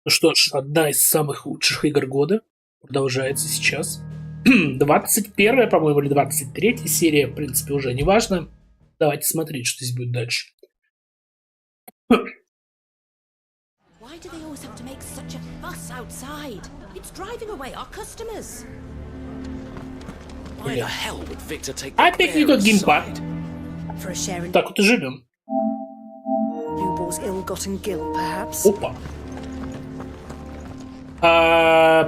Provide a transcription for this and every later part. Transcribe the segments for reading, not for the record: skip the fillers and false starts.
Ну что ж, одна из самых лучших игр года продолжается сейчас. 21-я, по-моему, или 23-я серия, в принципе, уже не важно. Давайте смотреть, что здесь будет дальше. Why do they always have to make such a fuss outside? It's driving away our customers. Why the hell would Victor take Опять не тот геймпад. For a share in Так вот и живем. Lubor's ill-gotten guilt, perhaps. Опа.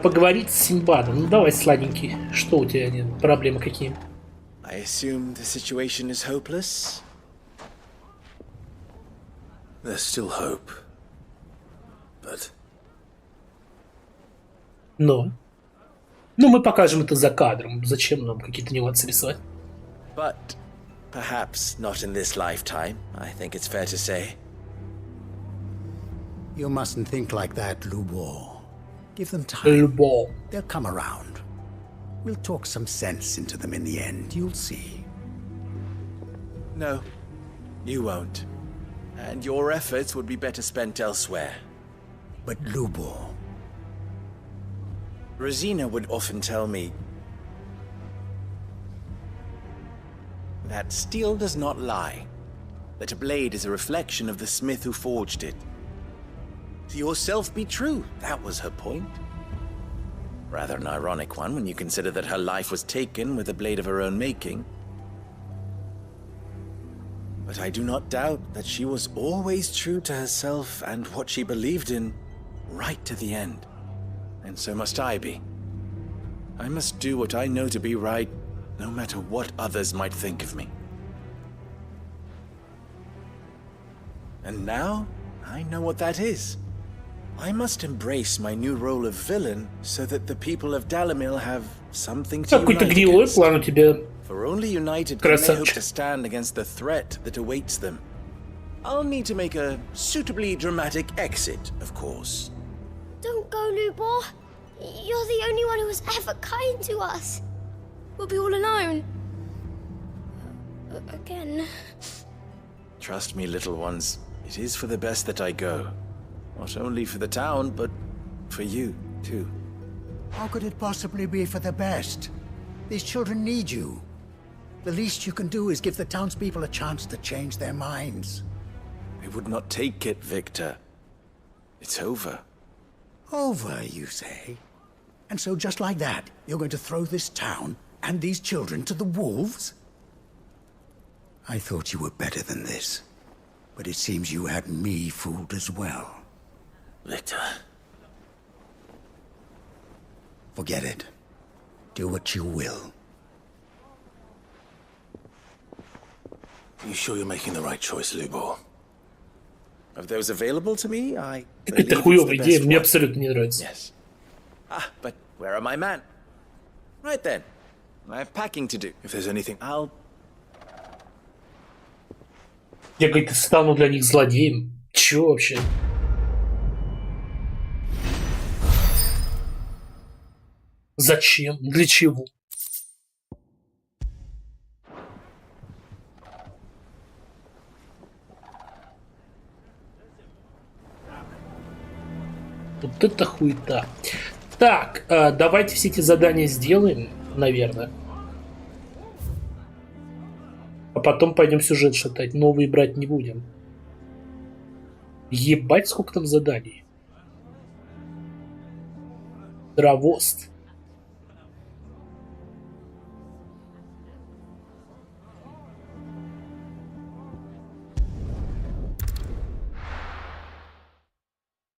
Поговорить с Синбадом. Ну давай, сладенький. Что у тебя, проблемы какие? I assume the situation is hopeless? There's still hope. But... Но. Ну, мы покажем это за кадром. Зачем нам какие-то нюансы рисовать? But perhaps not in this lifetime, I think it's fair to say. You mustn't think like that, Lubor. Give them time. Любо. They'll come around. We'll talk some sense into them in the end, you'll see. No, you won't. And your efforts would be better spent elsewhere. But Lubor, Rosina would often tell me that steel does not lie, that a blade is a reflection of the smith who forged it. To yourself be true, that was her point. Rather an ironic one when you consider that her life was taken with a blade of her own making. But I do not doubt that she was always true to herself and what she believed in, right to the end. And so must I be. I must do what I know to be right, no matter what others might think of me. And now, I know what that is. I must embrace my new role of villain so that the people of Dalamil have something to Какой-то unite гнилой against. план у тебя. For only united can they hope Красавчик. to stand against the threat that awaits them. I'll need to make a suitably dramatic exit, of course. Don't go, Lubor. You're the only one who was ever kind to us. We'll be all alone. Again. Trust me, little ones, it is for the best that I go. Not only for the town, but for you, too. how could it possibly be for the best? These children need you. The least you can do is give the townspeople a chance to change their minds. I would not take it, Victor. It's over. Over, you say? And so just like that, you're going to throw this town and these children to the wolves? I thought you were better than this. But it seems you had me fooled as well. Victor. Forget it. Do what you will. You sure you're making the right choice, Lubor? Of those available to me, I believe Это it's хуёвая the идея, best мне one. абсолютно не нравится. Yes. Ah, but where are my men? Right then. I have packing to do. If there's anything, I'll... Я, говорит, стану для них злодеем. Чё вообще? Зачем? Для чего? Вот это хуета. Так, давайте все эти задания сделаем, наверное. А потом пойдем сюжет шатать. Новые брать не будем. Ебать, сколько там заданий. Дровост.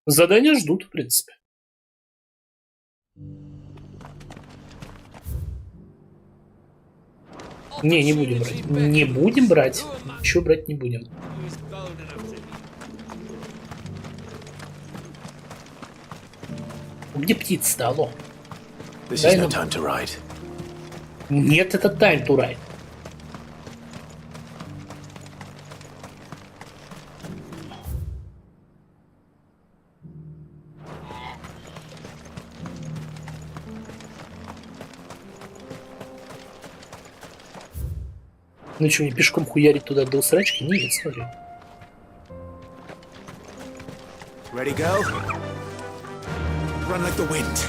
Задания ждут, в принципе. Не будем брать. Не будем брать. Ничего брать не будем. Где птица-то, алло? This Дай is no нам- time to ride. Нет, это time to ride. Ну что, мне пешком хуярить туда до усрачки? Нет, смотри. Ready, go? run like the wind.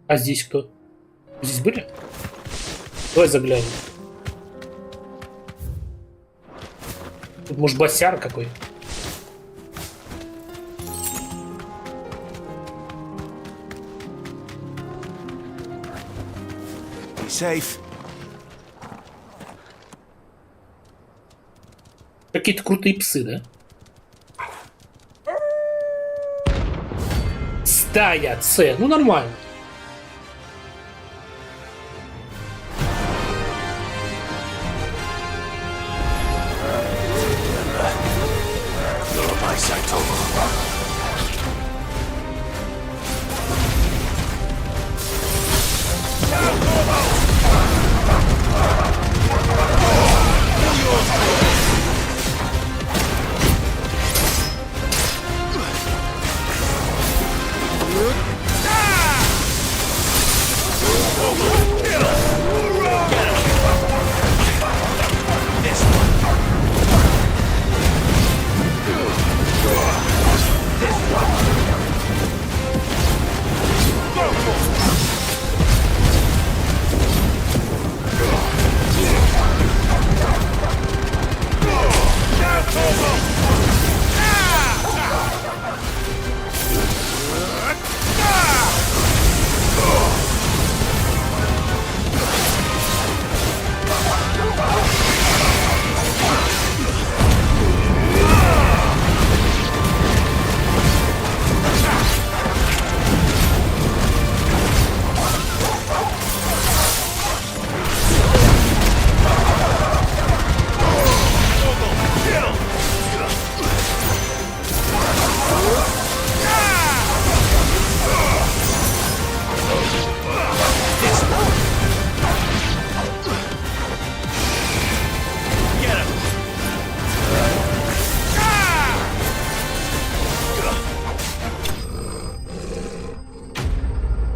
А здесь кто? Здесь были? Давай заглянем. Тут, может, босяр какой? Be safe. Какие-то крутые псы, да? Стая С. Ну, нормально.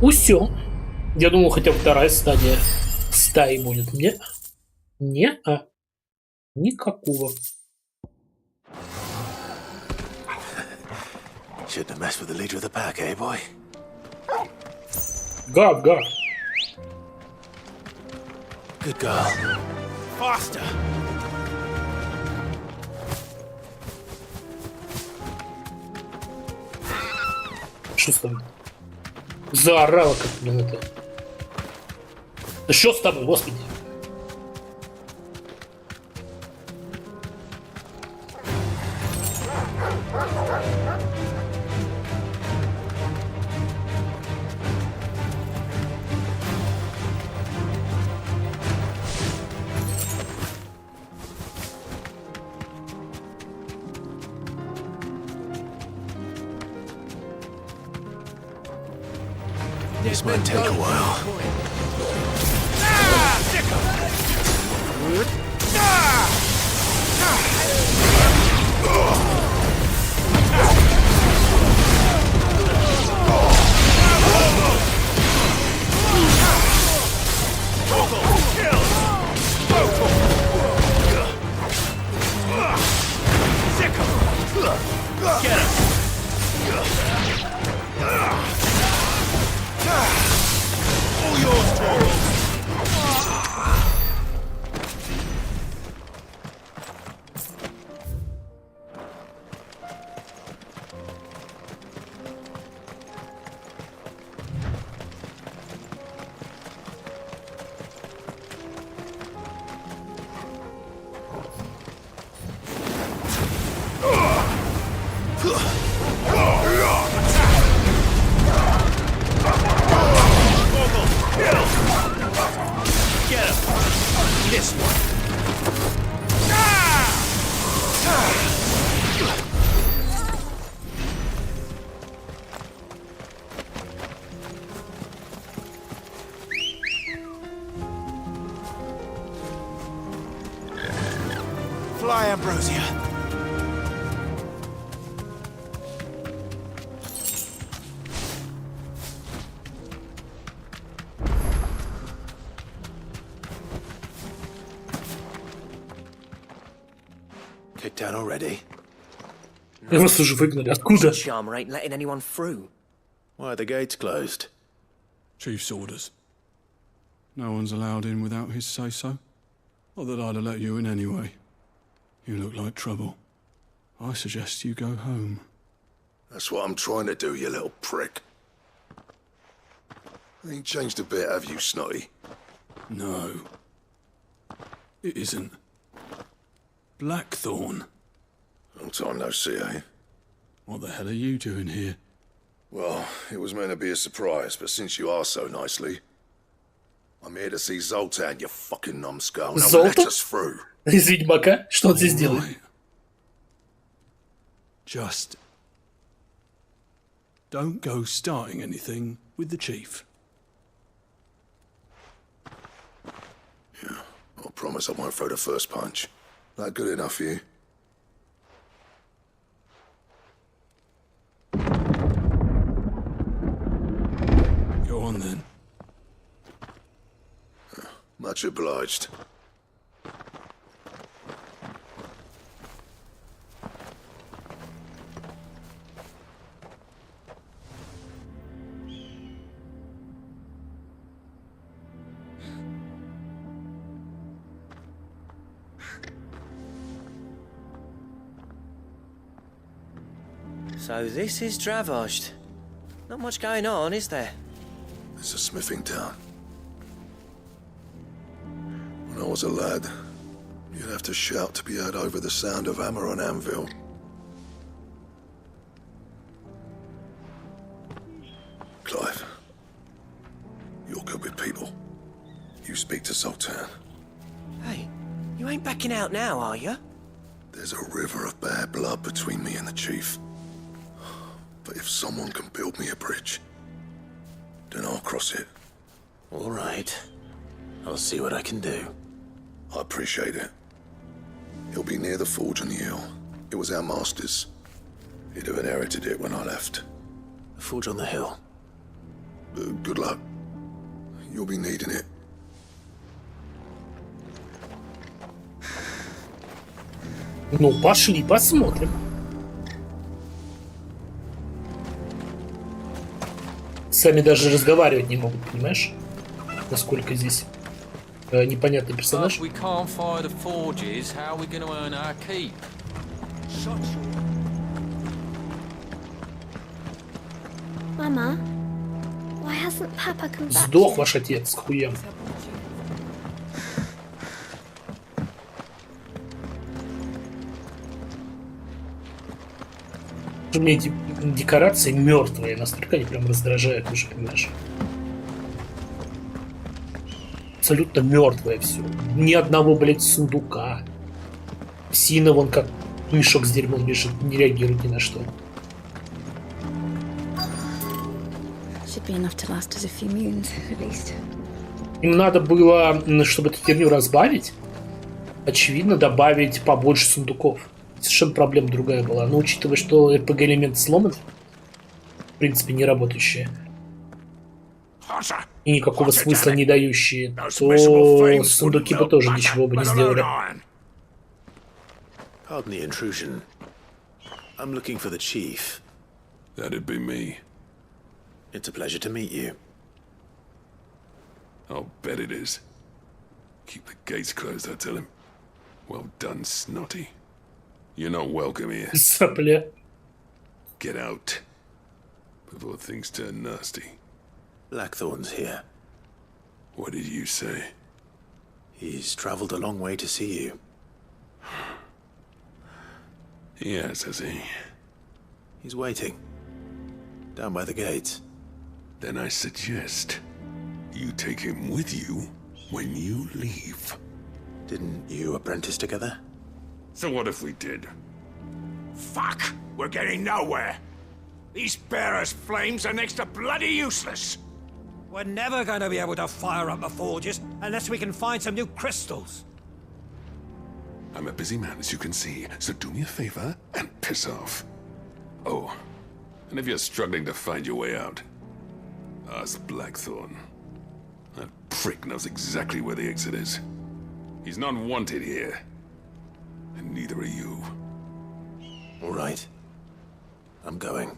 Усё. Я думал, хотя бы вторая стадия стаи будет. Не, никакого. Shouldn't have messed with the leader of the pack, eh, boy? Гав. Good girl. Faster! Что с тобой? Заорала как, блин, это. Да что с тобой, господи? This might take a while. Get him! All yours, Toro! Get him! This one! Fly, Ambrosia! Kicked out already? Нас уже выгнали. Откуда? Charmer ain't letting anyone through. Why are the gates closed? Chief's orders. No one's allowed in without his say-so. Not that I'd have let you in anyway. You look like trouble. I suggest you go home. That's what I'm trying to do, you little prick. Ain't changed a bit, have you, Snotty? No. It isn't. Blackthorn. Long time no see, eh? What the hell are you doing here? Well, it was meant to be a surprise, but since you are so nicely, I'm here to see Zoltan, you fucking numbskull. Now let Zoltan? us through. Из Ведьмака? Что он здесь делает? Right. Just don't go starting anything with the chief. Yeah, I promise I won't throw the first punch. That good enough for you? Go on then. Much obliged. So this is Dravosht. Not much going on, is there? It's a smithing town. When I was a lad, you'd have to shout to be heard over the sound of hammer on anvil. Clive, you're good with people. You speak to Zoltan. Hey, you ain't backing out now, are you? There's a river of bad blood between me and the chief. But if someone can build me a bridge, then I'll cross it. All right. I'll see what I can do. I appreciate it. He'll be near the forge on the hill. It was our master's. He'd have inherited it when I left. The forge on the hill. Good luck. You'll be needing it. Ну, пошли, посмотрим. Сами даже разговаривать не могут, понимаешь? Насколько здесь непонятный персонаж. We can't fire the forges. How are we going to earn our keep? Mama, why hasn't Papa come back? Сдох ваш отец, к хуям. Мне эти декорации мертвые, настолько они прям раздражают уже, понимаешь? Абсолютно мертвое все. Ни одного, блядь, сундука. Сина вон как мешок с дерьмом лежит, не реагирует ни на что. Should be enough to last us a few moons, at least. Им надо было, чтобы эту херню разбавить, очевидно, добавить побольше сундуков. Совершенно проблема другая была. Но учитывая, что RPG-элемент сломан, в принципе, не работающие, и никакого смысла не дающие, то сундуки бы тоже ничего бы не сделали. Pardon the intrusion. I'm looking for the chief. That'd be me. It's a pleasure to meet you. I'll bet it is. Keep the gates closed, I tell him. Well done, Snotty. You're not welcome here. Сопля. Get out before things turn nasty. Blackthorn's here. What did you say? He's traveled a long way to see you. Yes, has he? He's waiting. Down by the gates. Then I suggest you take him with you when you leave. Didn't you apprentice together? So what if we did? Fuck! We're getting nowhere! These bearers' flames are next to bloody useless! We're never going to be able to fire up the forges unless we can find some new crystals. I'm a busy man, as you can see, so do me a favor and piss off. Oh, and if you're struggling to find your way out, ask Blackthorn. That prick knows exactly where the exit is. He's not wanted here. and neither are you. All right. I'm going.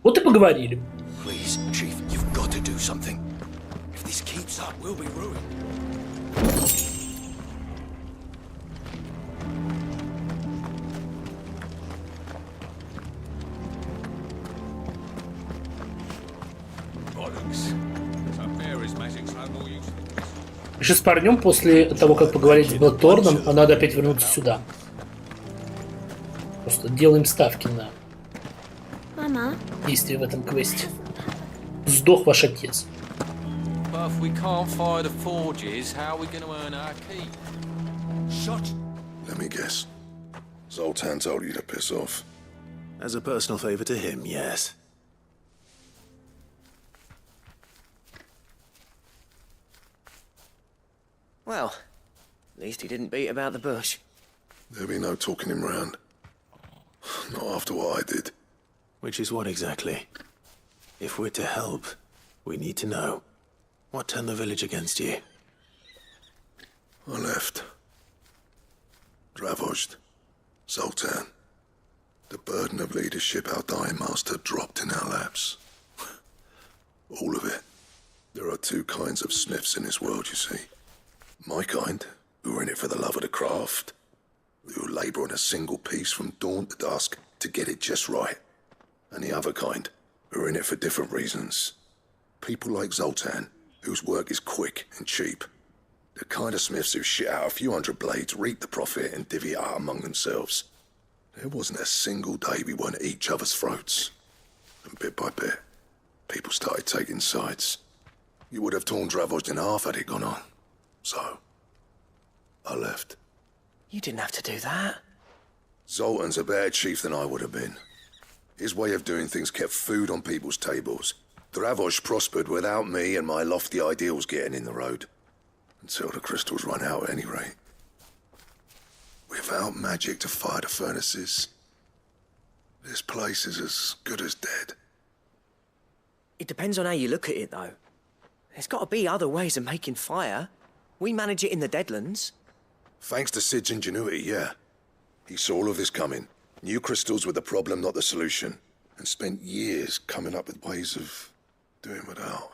Вот и поговорили. Please, Chief, you've got to do something. If this keeps up, we'll be ruined. Еще с парнем после того, как поговорить с Блэкторном, надо опять вернуться сюда. Просто делаем ставки на Mama, действия в этом квесте. Сдох ваш отец. But if we can't fire the forges, how are we going to earn our keep? Shut. Let me guess. Zoltan told you to piss off. As a personal favor to him, yes. Well, at least he didn't beat about the bush. There'll be no talking him round. Not after what I did. Which is what exactly? If we're to help, we need to know. What turned the village against you? I left. Dravost. Zoltan. The burden of leadership our dying master dropped in our laps. All of it. There are two kinds of smiths in this world, you see. My kind, who are in it for the love of the craft, who labour on a single piece from dawn to dusk to get it just right. And the other kind, who are in it for different reasons. People like Zoltan, whose work is quick and cheap. The kind of smiths who shit out a few hundred blades, reap the profit, and divvy it out among themselves. There wasn't a single day we weren't at each other's throats. And bit by bit, people started taking sides. You would have torn Dravost in half had it gone on. So, I left. You didn't have to do that. Zoltan's a better chief than I would have been. His way of doing things kept food on people's tables. Dravost prospered without me and my lofty ideals getting in the road. Until the crystals run out at any rate. Without magic to fire the furnaces, this place is as good as dead. It depends on how you look at it, though. There's got to be other ways of making fire. We manage it in the Deadlands. Thanks to Sid's ingenuity, yeah. He saw all of this coming. Knew crystals were the problem, not the solution. And spent years coming up with ways of doing without.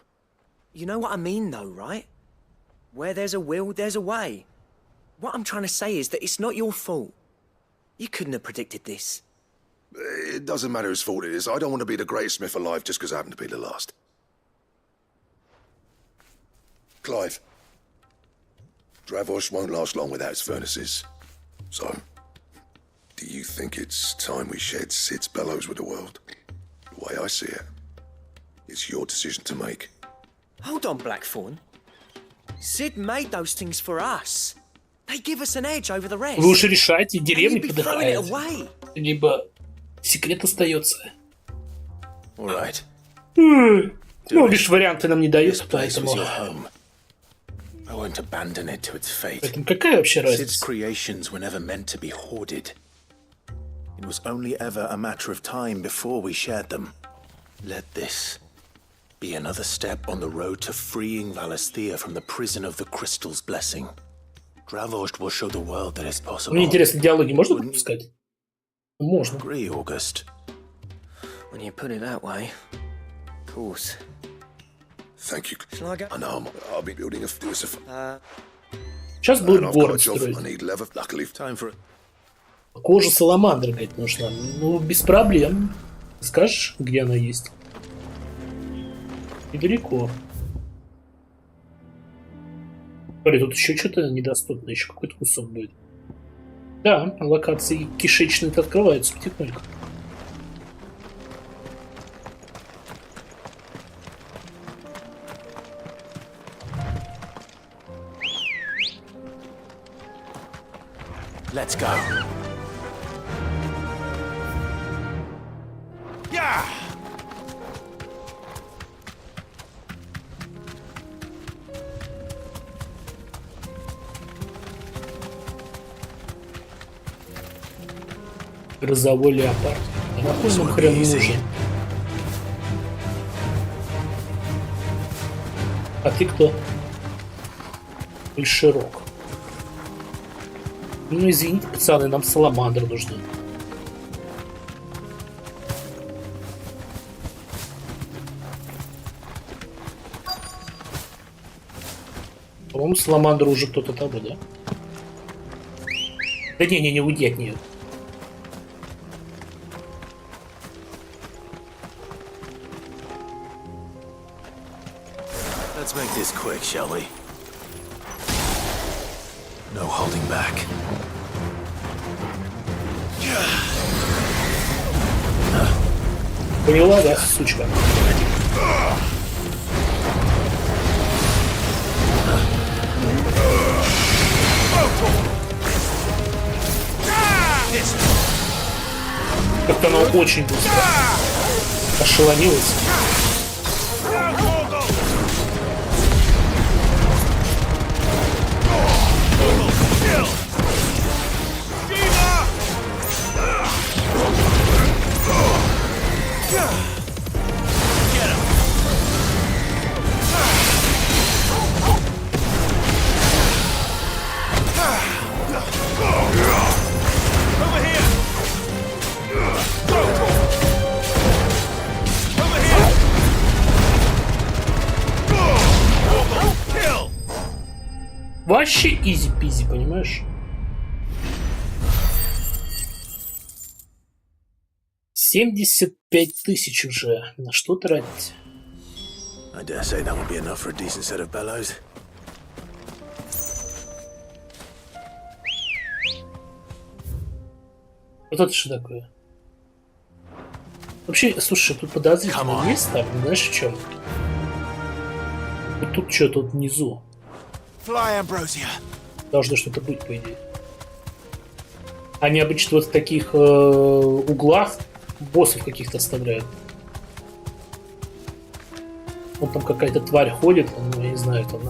You know what I mean, though, right? Where there's a will, there's a way. What I'm trying to say is that it's not your fault. You couldn't have predicted this. It doesn't matter whose fault it is. I don't want to be the greatest smith alive just because I happen to be the last. Clive. Dravost won't last long without his furnaces. So, do you think it's time we shared Sid's bellows with the world? The way I see it, it's your decision to make. Hold on, Blackthorn. Sid made those things for us. They give us an edge over the rest. Вы уж решайте, деревня And you'd be throwing it подыхает. away. Либо секрет остается. All right. Ну, лишь варианты нам не This дают, place was поэтому... your home. I won't abandon it to its fate. Поэтому какая вообще Sid's разница? creations were never meant to be hoarded. It was only ever a matter of time before we shared them. Let this be another step on the road to freeing Valisthea from the prison of the Crystal's blessing. Dravost will show the world that it's possible. Мне интересно, диалоги можно допускать? Можно. Agree, August. When you put it that way, of course. Thank you. Shall I go? I know I'll be building a... Сейчас будет I've got a город job. I строить. need leather. Luckily, Time for it. Кожа саламандры, говорит, нужна. Ну, без проблем. Скажешь, где она есть? Недалеко. Смотри, тут еще что-то недоступно, еще какой-то кусок будет. Да, локации кишечные открываются потихоньку. Let's go. Yeah! Грозовой леопард. А на кой нам хрен нужен? А ты кто? Большерок. Ну, извините, пацаны, нам саламандры нужны. По-моему, саламандру уже кто-то там, да? Да не, уйди от нее. Let's make this quick, shall we? No holding back. Поняла, да, сучка? Как-то она очень быстро ошеломилась. Вообще изи-пизи, понимаешь? 75 тысяч уже. На что тратить? I dare say that would be enough for a decent set of bellows. Вот это что такое? Вообще, слушай, тут подозрительное место, знаешь в чем? Вот тут что, тут внизу. Должно что-то быть, по идее. Они обычно вот в таких углах боссов каких-то оставляют. Вот там какая-то тварь ходит, ну, я не знаю, там...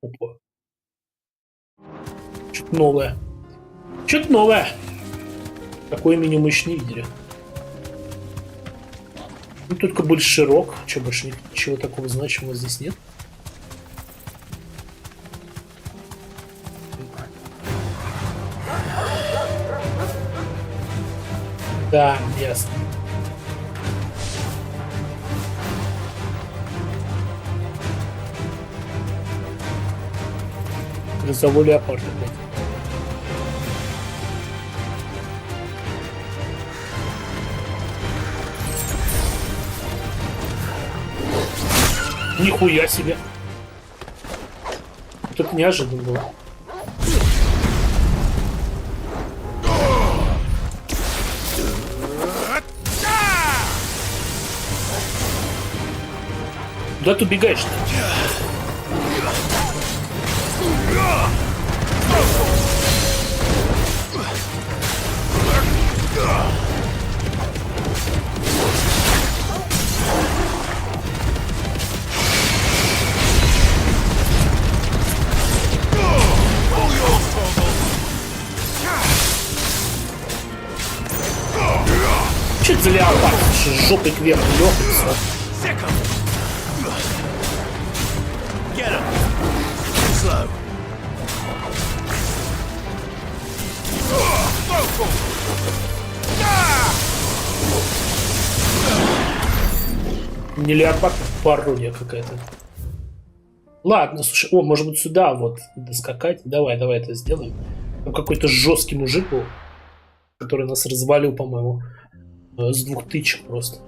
Опа. Что-то новое. Что-то новое. Такое меню мы еще не видели. Ну, только больше широк. Что, больше ничего такого значимого здесь нет? Да, ясно. Грозовой леопард опять. Нихуя себе. Тут неожиданно было. Куда ты убегаешь-то? Че это за леопард? Жопой кверху лёхается. Не леопард, а пародия какая-то. Ладно, слушай, о, может быть сюда вот доскакать. Давай это сделаем. Там какой-то жесткий мужик был, который нас развалил, по-моему, с 2 тычек просто.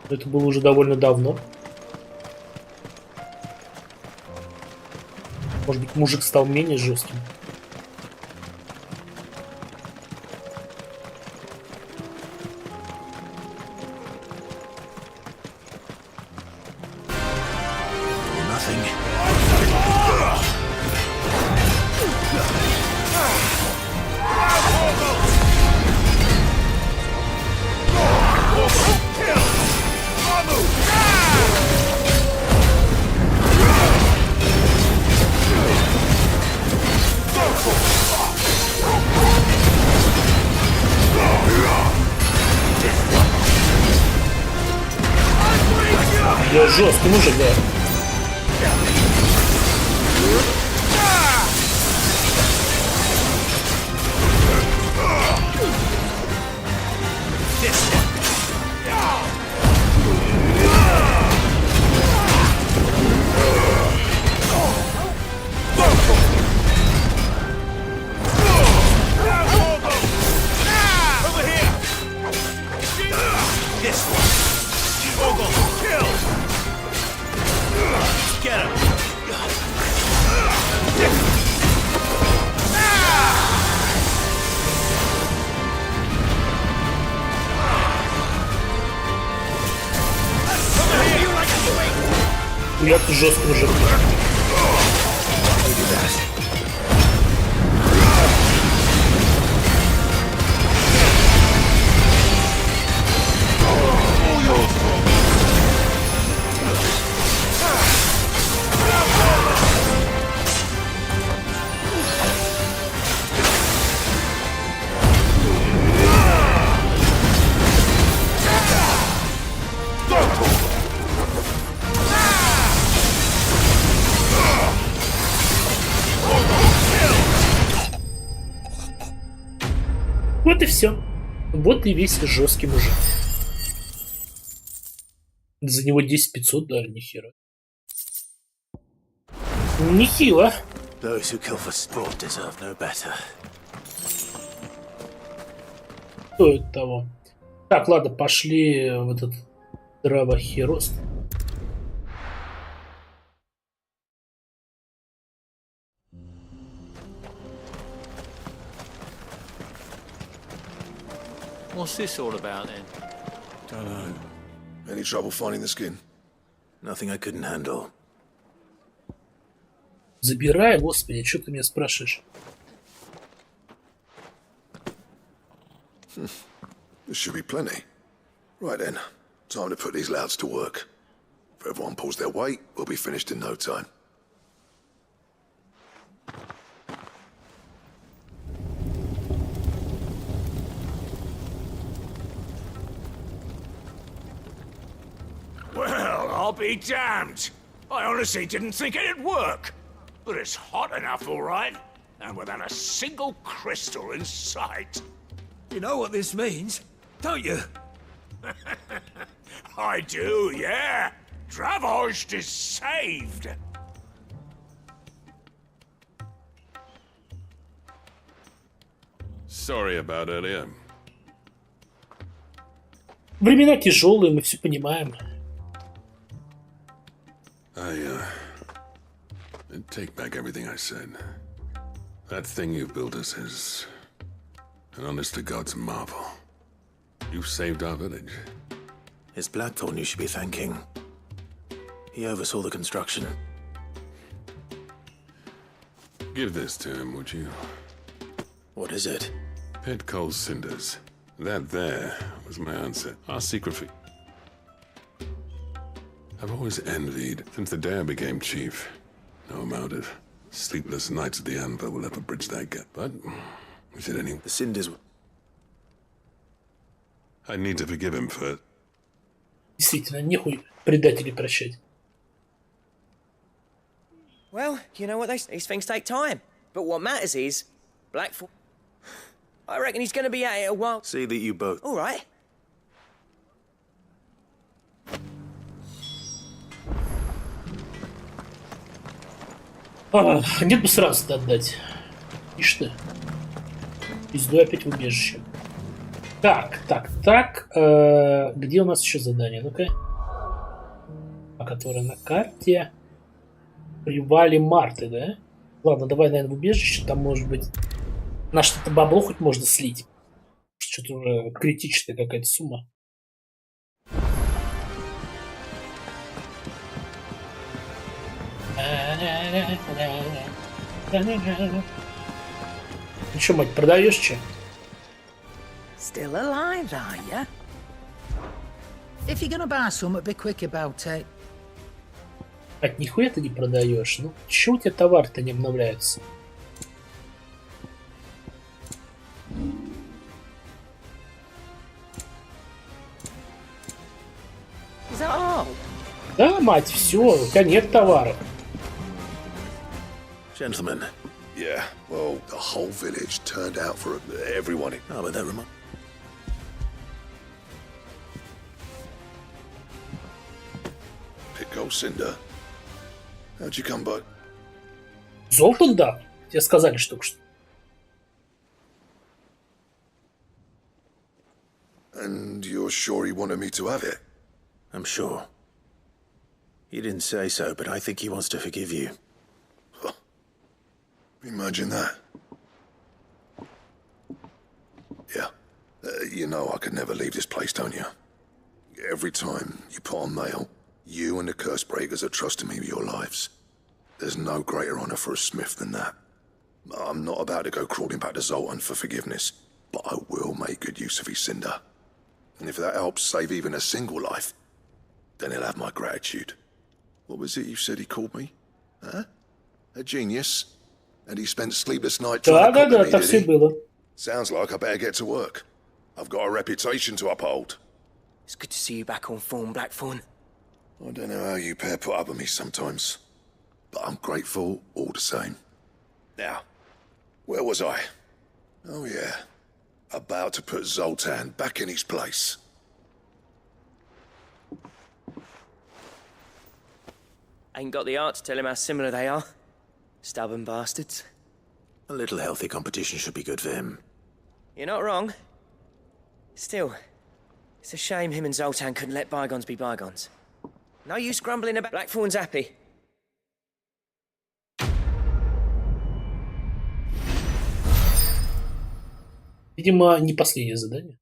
Это было уже довольно давно. Может быть, мужик стал менее жестким. Я жесткий мужик, да. Я тут жесткий мужик. Вот и все. Вот и весь жесткий мужик. За него 10 500 дали, нихера. Нехило. Those who kill for sport deserve no better. Стоит того. Так, ладно, пошли в этот дровохерост. What's this all about then? Don't know. Any trouble finding the skin? Nothing I couldn't handle. Забирай, господи, что ты меня спрашиваешь? This should be plenty. Right then, time to put these louds to work. If everyone pulls their weight, we'll be finished in no time. Well, I'll be damned. I honestly didn't think it'd work. But it's hot enough, all right. And without a single crystal in sight. You know what this means, don't you? I do, yeah. Dravost is saved. Sorry about earlier. Времена тяжелые, мы все понимаем. I take back everything I said. That thing you built us is an honest to God's marvel. You saved our village. It's Blackthorn you should be thanking. He oversaw the construction. Give this to him, would you? What is it? Pit coal cinders. That there was my answer. Our secret. I've always envied, since the day I became chief. No amount of sleepless nights at the anvil will ever bridge that gap. But, is it any... The cinders... I need to forgive him for... Действительно, нехуй предателей прощать. Well, you know what, these things take time. But what matters is, Blackthorn... I reckon he's gonna be at it a while. See that you both... All right. Нет бы сразу отдать. Ишь ты. Пизду опять в убежище. Так. Где у нас еще задание? Ну-ка. Которое на карте. Привале Марты, да? Ладно, давай, наверное, в убежище. Там, может быть, на что-то бабло хоть можно слить. Что-то уже критичная какая-то сумма. Ну что, мать, продаешь че? Still alive, are you? If you're gonna buy some, be quick about it. Ать, нихуя ты не продаешь. Ну, чё у тебя товар-то не обновляется? Is that all? Да, мать, все, у тебя нет товаров. Gentlemen. Yeah, well, the whole village turned out for everyone. Oh, but that reminds... Pick old Cinder. How'd you come by? Золото, да. Тебе сказали, что только что. And you're sure he wanted me to have it? I'm sure. He didn't say so, but I think he wants to forgive you. Huh. Imagine that. Yeah. You know I could never leave this place, don't you? Every time you put on mail, you and the curse breakers are trusting me with your lives. There's no greater honor for a smith than that. I'm not about to go crawling back to Zoltan for forgiveness, but I will make good use of his cinder. And if that helps save even a single life, then he'll have my gratitude. What was it you said he called me? Huh? A genius? And he spent sleepless nights trying to copy me, так did все he? было. Sounds like I better get to work. I've got a reputation to uphold. It's good to see you back on form, Blackthorn. I don't know how you pair put up with me sometimes, but I'm grateful all the same. Now, where was I? Oh yeah, about to put Zoltan back in his place. Ain't got the art to tell him how similar they are. Stubborn bastards. A little healthy competition should be good for him. You're not wrong. Still, it's a shame him and Zoltan couldn't let bygones be bygones. No use grumbling about Blackthorn's happy. Видимо, не последнее задание.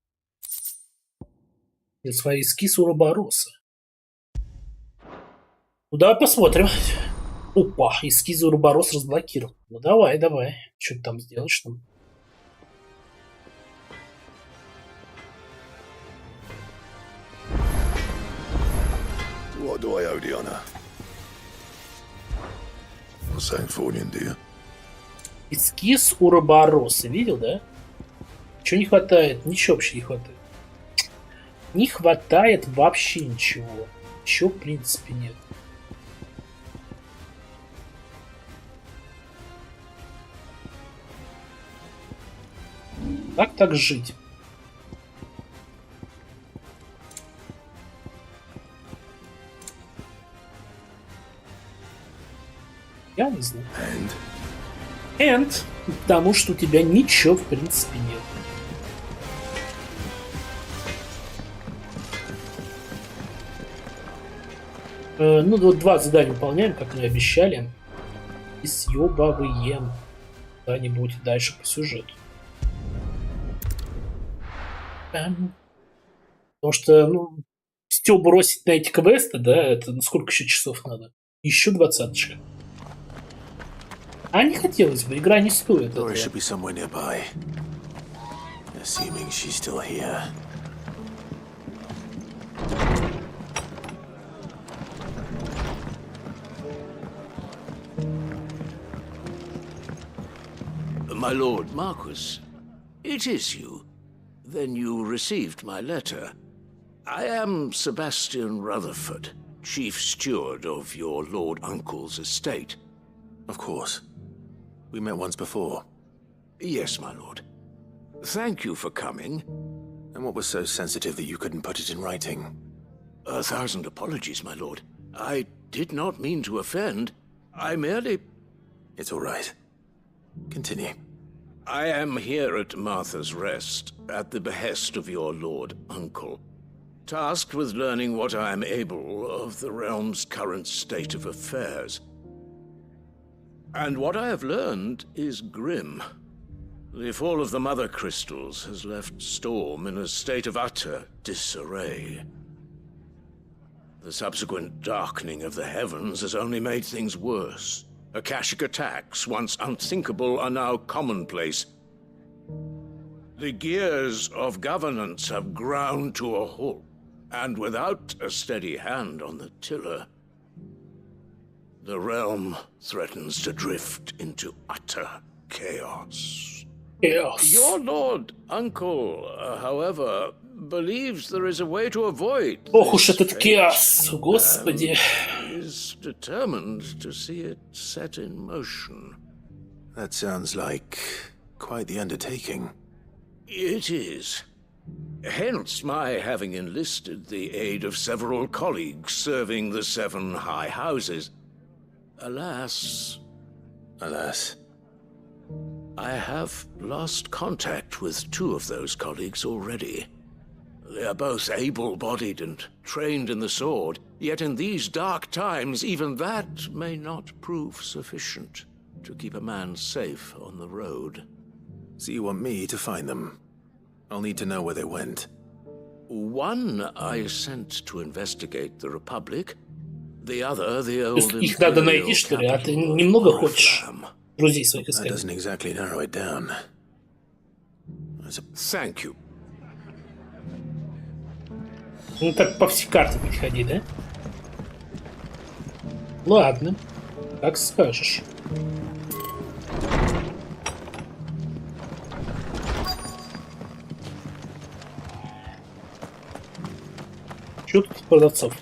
Для свои эскизы Уробороса. Ну, давай посмотрим. Опа, эскизы Уроборос разблокировал. Ну, давай, давай. Что ты там сделаешь там? What do I owe the honor? St. Fornian, dear. Эскиз Уробороса. Видел, да? Чего не хватает? Ничего вообще не хватает. Не хватает вообще ничего. Ничего, в принципе, нет. Как так жить? Я не знаю. And? Потому что у тебя ничего, в принципе, нет. Ну, вот 2 задания выполняем, как мы и обещали. И съебываем куда-нибудь дальше по сюжету. Потому что, ну, стёб бросить на эти квесты, да, это ну, сколько еще часов надо? Еще 20-очка. А не хотелось бы, игра не стоит этого. My lord Marquis, it is you. Then you received my letter. I am Sebastian Rutherford, chief steward of your lord uncle's estate. Of course. We met once before. Yes, my lord. Thank you for coming. And what was so sensitive that you couldn't put it in writing? 1,000 apologies, my lord. I did not mean to offend. I merely... It's all right. Continue. I am here at Martha's Rest, at the behest of your lord uncle, tasked with learning what I am able of the realm's current state of affairs. And what I have learned is grim. The fall of the Mother Crystals has left Storm in a state of utter disarray. The subsequent darkening of the heavens has only made things worse. Akashic attacks, once unthinkable, are now commonplace. The gears of governance have ground to a halt, and without a steady hand on the tiller, the realm threatens to drift into utter chaos. Chaos. Your lord uncle, however, believes there is a way to avoid Ох уж этот Киас, господи. is determined to see it set in motion. That sounds like quite the undertaking. It is. Hence my having enlisted the aid of several colleagues serving the 7 high houses. Alas, I have lost contact with 2 of those colleagues already. They are both able-bodied and trained in the sword, yet in these dark times even that may not prove sufficient to keep a man safe on the road. So you want me to find them? I'll need to know where they went. One I sent to investigate the Republic, the other the То old есть их надо найти, Imperial что ли? А ты capital немного of хочешь Oriflamme. друзей своих That искать? doesn't exactly narrow it down. Thank you. Ну так по всей карте будешь ходить, да? Ладно, как скажешь. Что тут продавцов?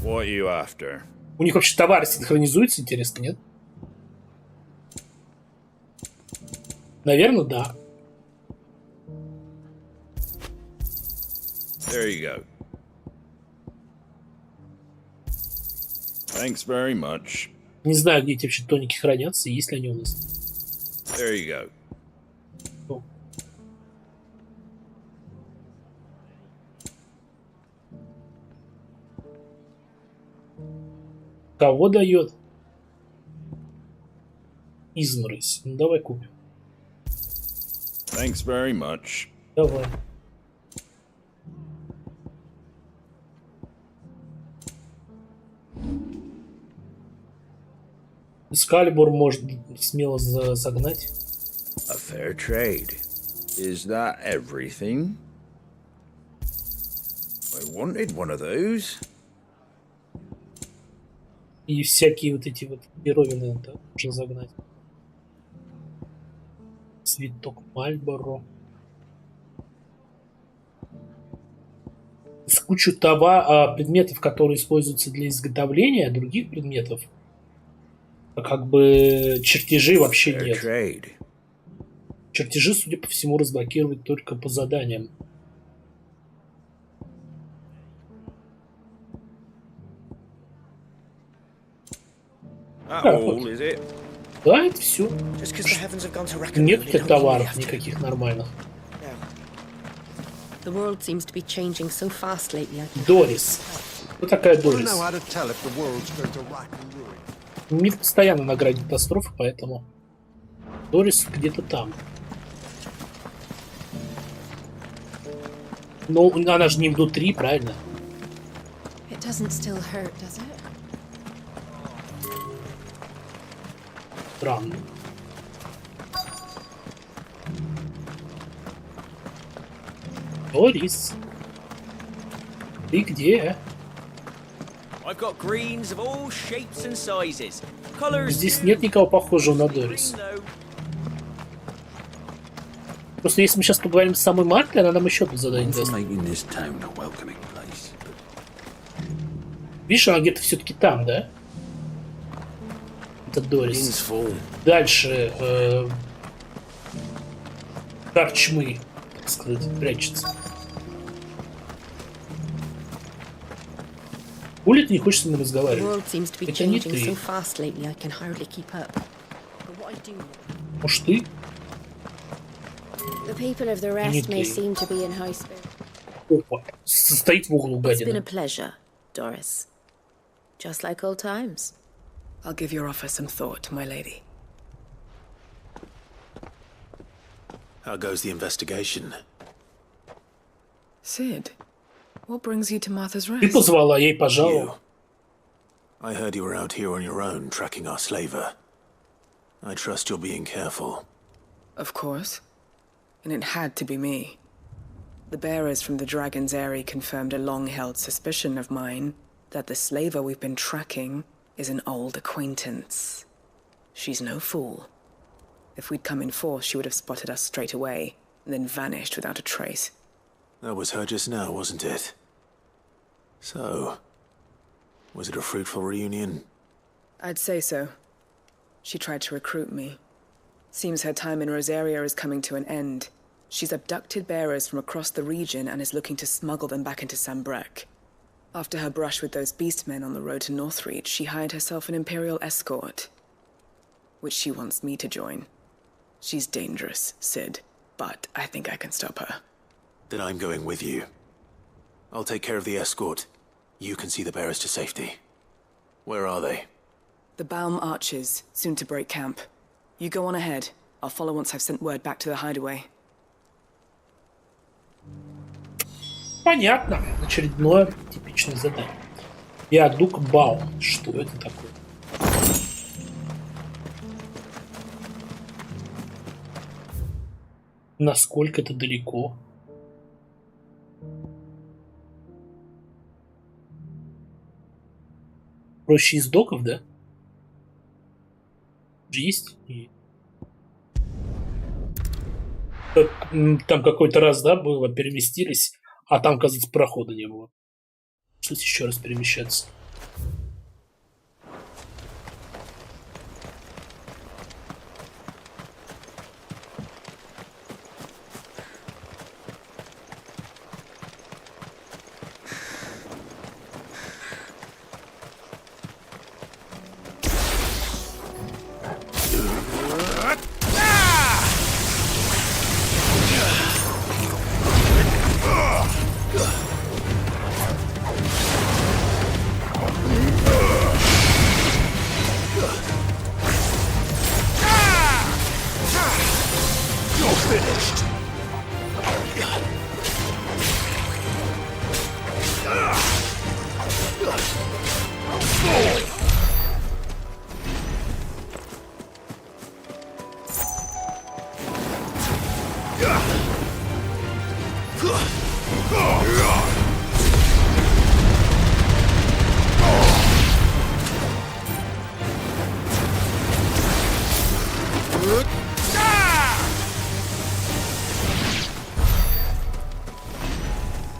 What are you after? У них вообще товары синхронизуются, интересно, нет? Наверное, да. There you go. Thanks very much. Не знаю, где эти вообще тоники хранятся, есть ли они у нас. There you go. О. Кого дает? Изморозь. Ну давай купим. Thanks very much. Давай. Скальбур может смело загнать. A fair trade. Is that everything? I wanted one of those. И всякие вот эти вот херовины, да, можно загнать. Цветок Мальборо. С кучу предметов, которые используются для изготовления других предметов, как бы чертежи вообще нет. Чертежи, судя по всему, разблокировать только по заданиям. Так вот. Да, это все. Нет таких товаров никаких нормальных. The world seems to be changing so fast lately. Дорис. Кто такая Дорис? Мир постоянно на грани катастрофы, поэтому Дорис где-то там. Но она же не внутри, правильно? It doesn't still hurt, does it? Странно. Дорис, ты где? I've got greens of all shapes and sizes. Colors. Здесь нет никого похожего на Дорис. Просто если мы сейчас поговорим с самой Мартой, она нам еще тут задание даст. Видишь, она где-то все-таки там, да? Это Дорис. Дальше корчмы, так сказать, прячется. Хули ты не хочешь с ними разговаривать? Это не ты. Может, ты? The people of the rest may seem to be in high spirits. Опа, стоит в углу It's been a гадина. pleasure, Doris. Just like old times. I'll give your offer some thought, my lady. How goes the investigation? Sid, what brings you to Martha's Ты Rest? позвала, я ей пожаловал. I heard you were out here on your own, tracking our slaver. I trust you're being careful. Of course. And it had to be me. The bearers from the Dragon's Eyrie confirmed a long-held suspicion of mine that the slaver we've been tracking is an old acquaintance. She's no fool. If we'd come in force, she would have spotted us straight away. and then vanished without a trace. That was her just now, wasn't it? So, was it a fruitful reunion? I'd say so. She tried to recruit me. Seems her time in Rosaria is coming to an end. She's abducted bearers from across the region and is looking to smuggle them back into Sambrek. After her brush with those beastmen on the road to Northreach, she hired herself an Imperial escort, which she wants me to join. She's dangerous, Sid, but I think I can stop her. Then I'm going with you. I'll take care of the escort. You can see the bearers to safety. Where are they? The Baum Archers, soon to break camp. You go on ahead. I'll follow once I've sent word back to the hideaway. Понятно. Очередное типичное задание. Виадук Баум. Что это такое? Насколько это далеко? Проще из доков, да? Есть? Там какой-то раз, да, было, переместились, а там, кажется, прохода не было. Пришлось еще раз перемещаться.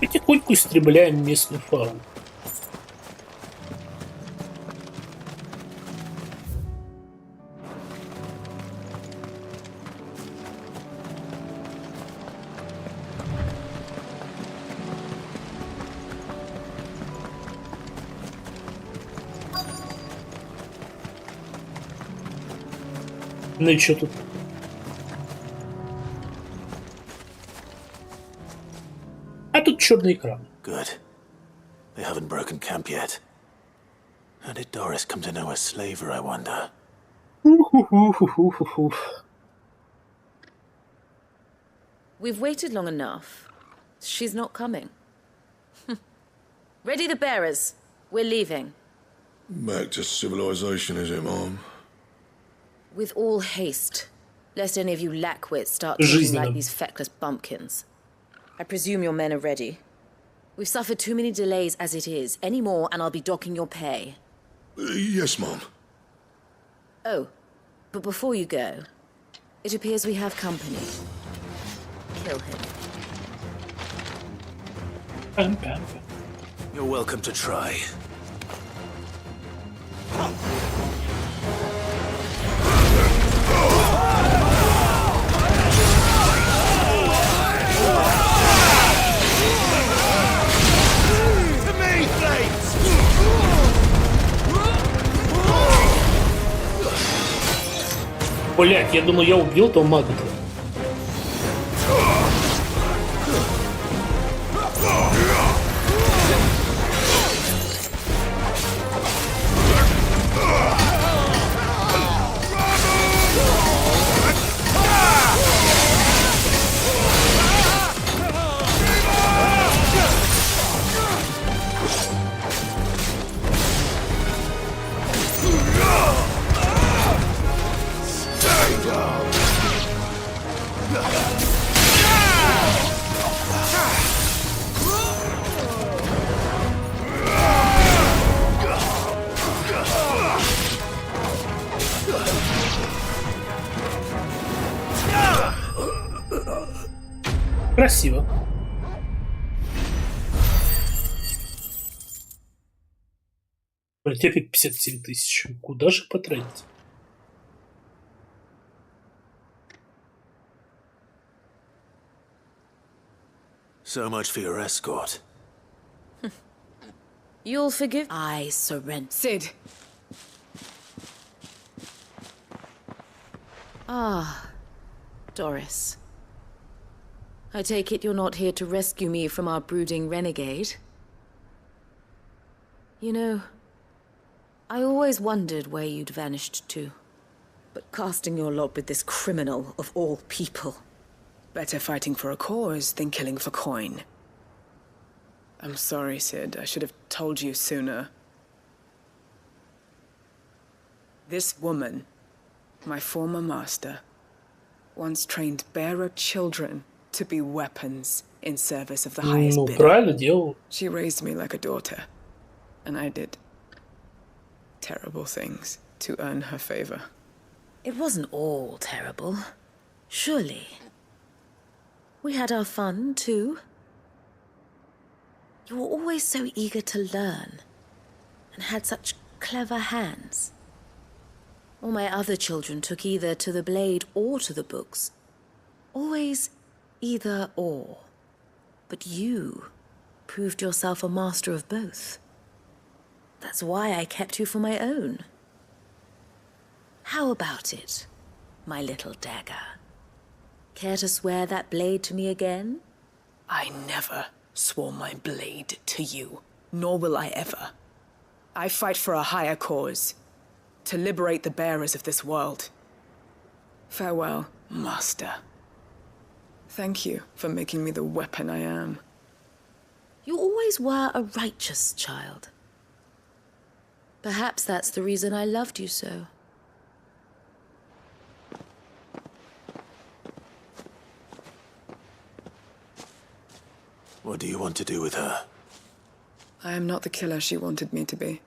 Потихоньку истребляем местную фауну. Ну и что тут? А тут черный экран. Good. They haven't broken camp yet. How did Doris come to know a slaver, I wonder? We've waited long enough. She's not coming. Ready the bearers. We're leaving. Back to civilization, is it, Mom? With all haste, lest any of you lackwits start talking like these feckless bumpkins. I presume your men are ready. We've suffered too many delays as it is. Any more and I'll be docking your pay. Yes, Mom. Oh, but before you go, it appears we have company. Kill him. You're welcome to try. Блять, я думаю, я убил того мага-то. Красиво. Теперь 57 тысяч. Куда же потратить? So much for your escort. You'll forgive? I surrender. Sid. Ah, Doris. I take it you're not here to rescue me from our brooding renegade? You know, I always wondered where you'd vanished to. But casting your lot with this criminal of all people... Better fighting for a cause than killing for coin. I'm sorry, Sid. I should have told you sooner. This woman, my former master, once trained bearer children to be weapons in service of the highest bidder. Правильно делал. She raised me like a daughter, and I did terrible things to earn her favor. It wasn't all terrible, surely. We had our fun, too. You were always so eager to learn, and had such clever hands. All my other children took either to the blade or to the books. Always either or. But you proved yourself a master of both. That's why I kept you for my own. How about it, my little dagger? Care to swear that blade to me again? I never swore my blade to you, nor will I ever. I fight for a higher cause, to liberate the bearers of this world. Farewell, Master. Thank you for making me the weapon I am. You always were a righteous child. Perhaps that's the reason I loved you so. What do you want to do with her? I am not the killer she wanted me to be.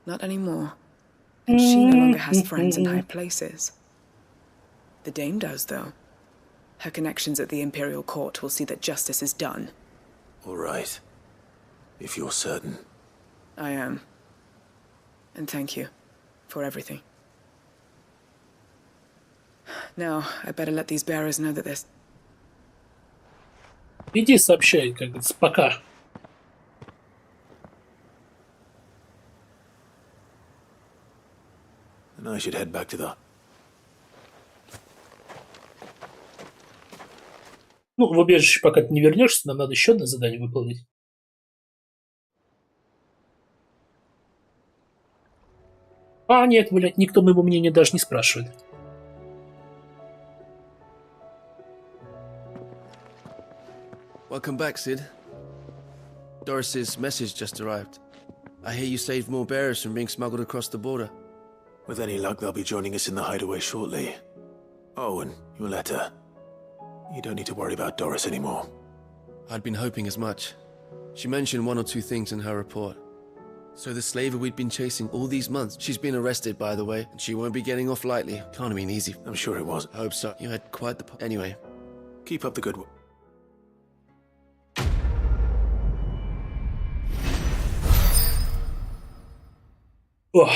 Not anymore. And she no longer has friends in high places. The Dame does, though. Her connections at the Imperial Court will see that justice is done. All right. If you're certain. I am. And thank you for everything. Now, I better let these bearers know that there's... Иди сообщай, как говорится, пока. And I should head back to the... Ну, в убежище пока ты не вернешься, нам надо еще одно задание выполнить. А, нет, блядь, никто моего мнения даже не спрашивает. Welcome back, Sid. Doris's message just arrived. I hear you saved more bearers from being smuggled across the border. With any luck, they'll be joining us in the hideaway shortly. Oh, and your letter. You don't need to worry about Doris anymore. I'd been hoping as much. She mentioned one or two things in her report. So the slaver we'd been chasing all these months, she's been arrested, by the way, and she won't be getting off lightly. Can't have been easy. I'm sure it was. I hope so. You had quite the... Anyway. Keep up the good work. Ох.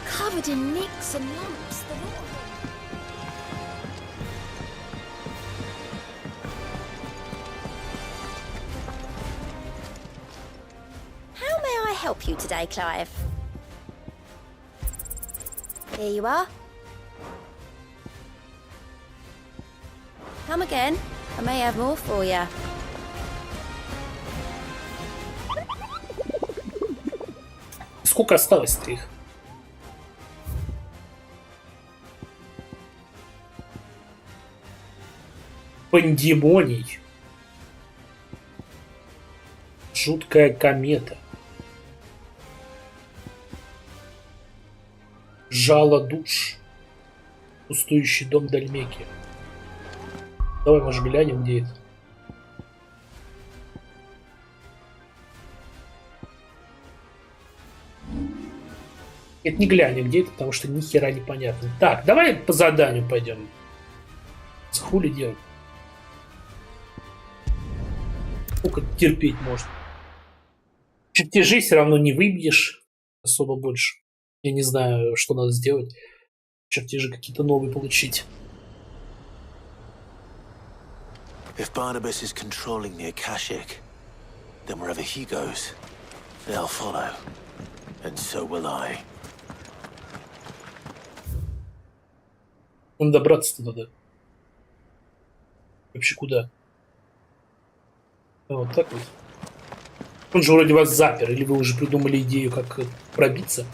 Covered in nicks and lumps, the lot of them. How may I help you today, Clive? Here you are. Come again. I may have more for you. Сколько осталось-то их? Пандемоний. Жуткая комета. Жало душ. Пустующий дом Дальмеки. Давай, может, глянем, где это. Это не глянь, где это, потому что ни хера непонятно. Так, давай по заданию пойдем. С хули делать? Сколько терпеть можно? Чертежи все равно не выбьешь особо больше. Я не знаю, что надо сделать. Чертежи какие-то новые получить. If Barnabas is controlling the Akashic, then wherever he goes, they'll follow. And so will I. Надо добраться-то надо. Вообще куда? А, вот так вот. Он же вроде вас запер, или вы уже придумали идею, как пробиться?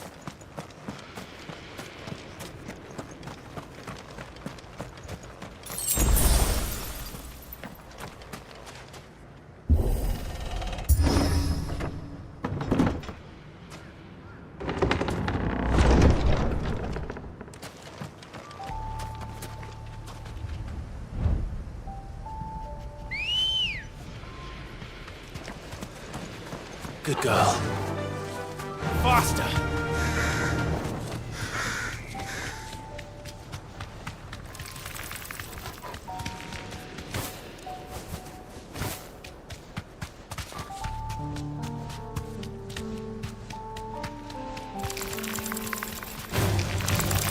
Good girl. Faster!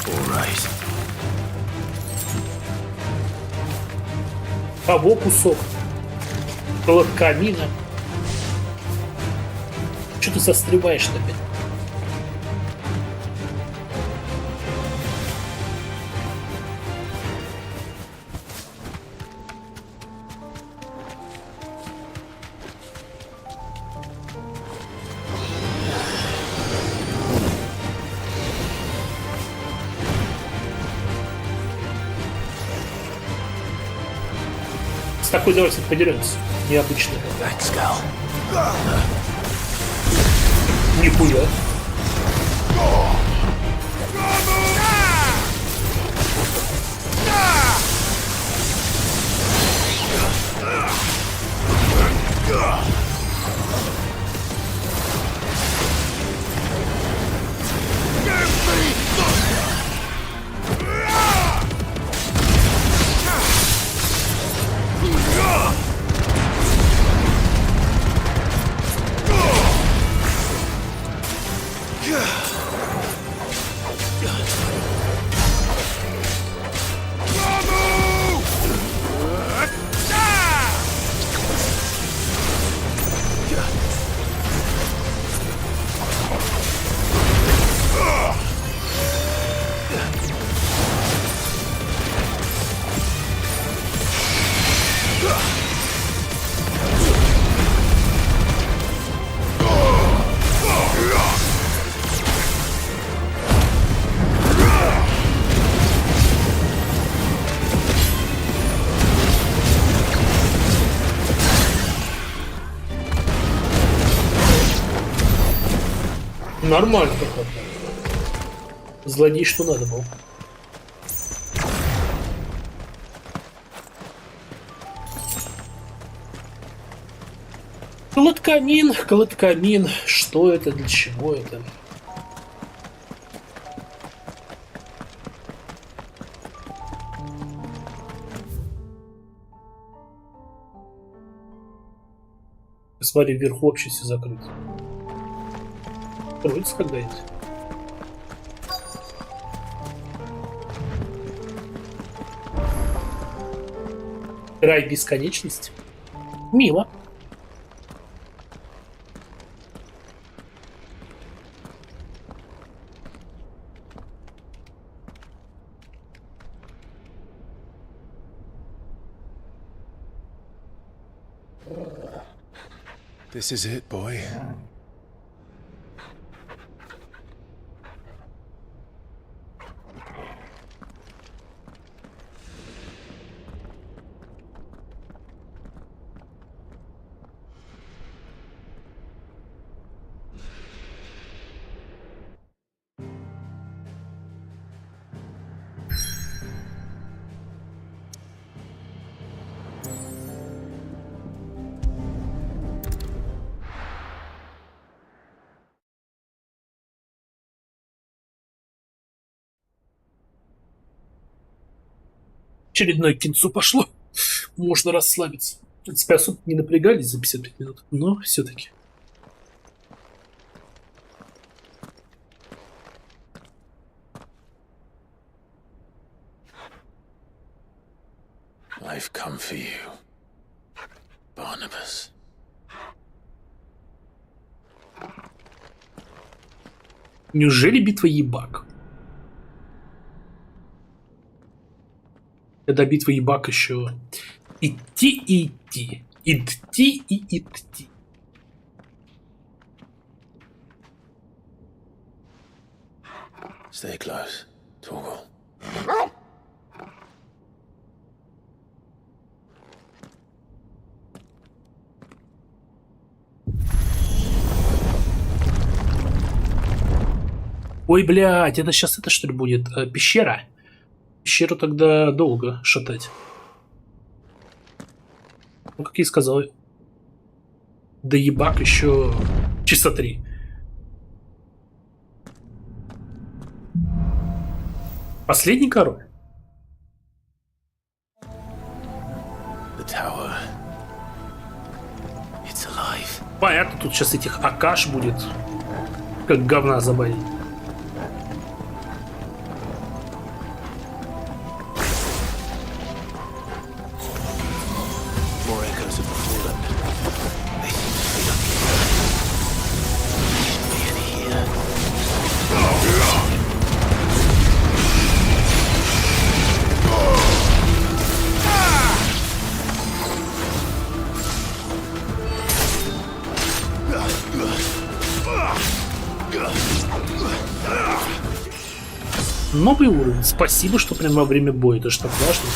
All right. Кого кусок? Около камина. Что ты состреваешь-то опять? С такой удовольствием подеремся. Необычно. Нихуя. Нормально как-то. Злодей что надо было. Колоткамин, колоткамин. Что это, для чего это? Смотри, вверху вообще все закрыто. Откроется когда-нибудь. Рай бесконечности. Мило. This is it, boy. Очередное кинцу пошло. Можно расслабиться. В принципе, особо не напрягались за 55 минут, но все-таки. I've come for you, Barnabas. Неужели битва ебак? Когда битва ебак еще идти и идти. Идти и идти. Stay close, Torgal. Ой, блядь, это сейчас это что ли будет? Пещера? Пещеру тогда долго шатать. Ну, как я и сказал. Да ебак еще часа 3. Последний король. The tower. It's alive. Понятно, тут сейчас этих акаш будет как говна забавить. More echoes of the fallen. They seem to feed on you. Be in here. Новый уровень. Спасибо, что прямо во время боя. Это же так важно.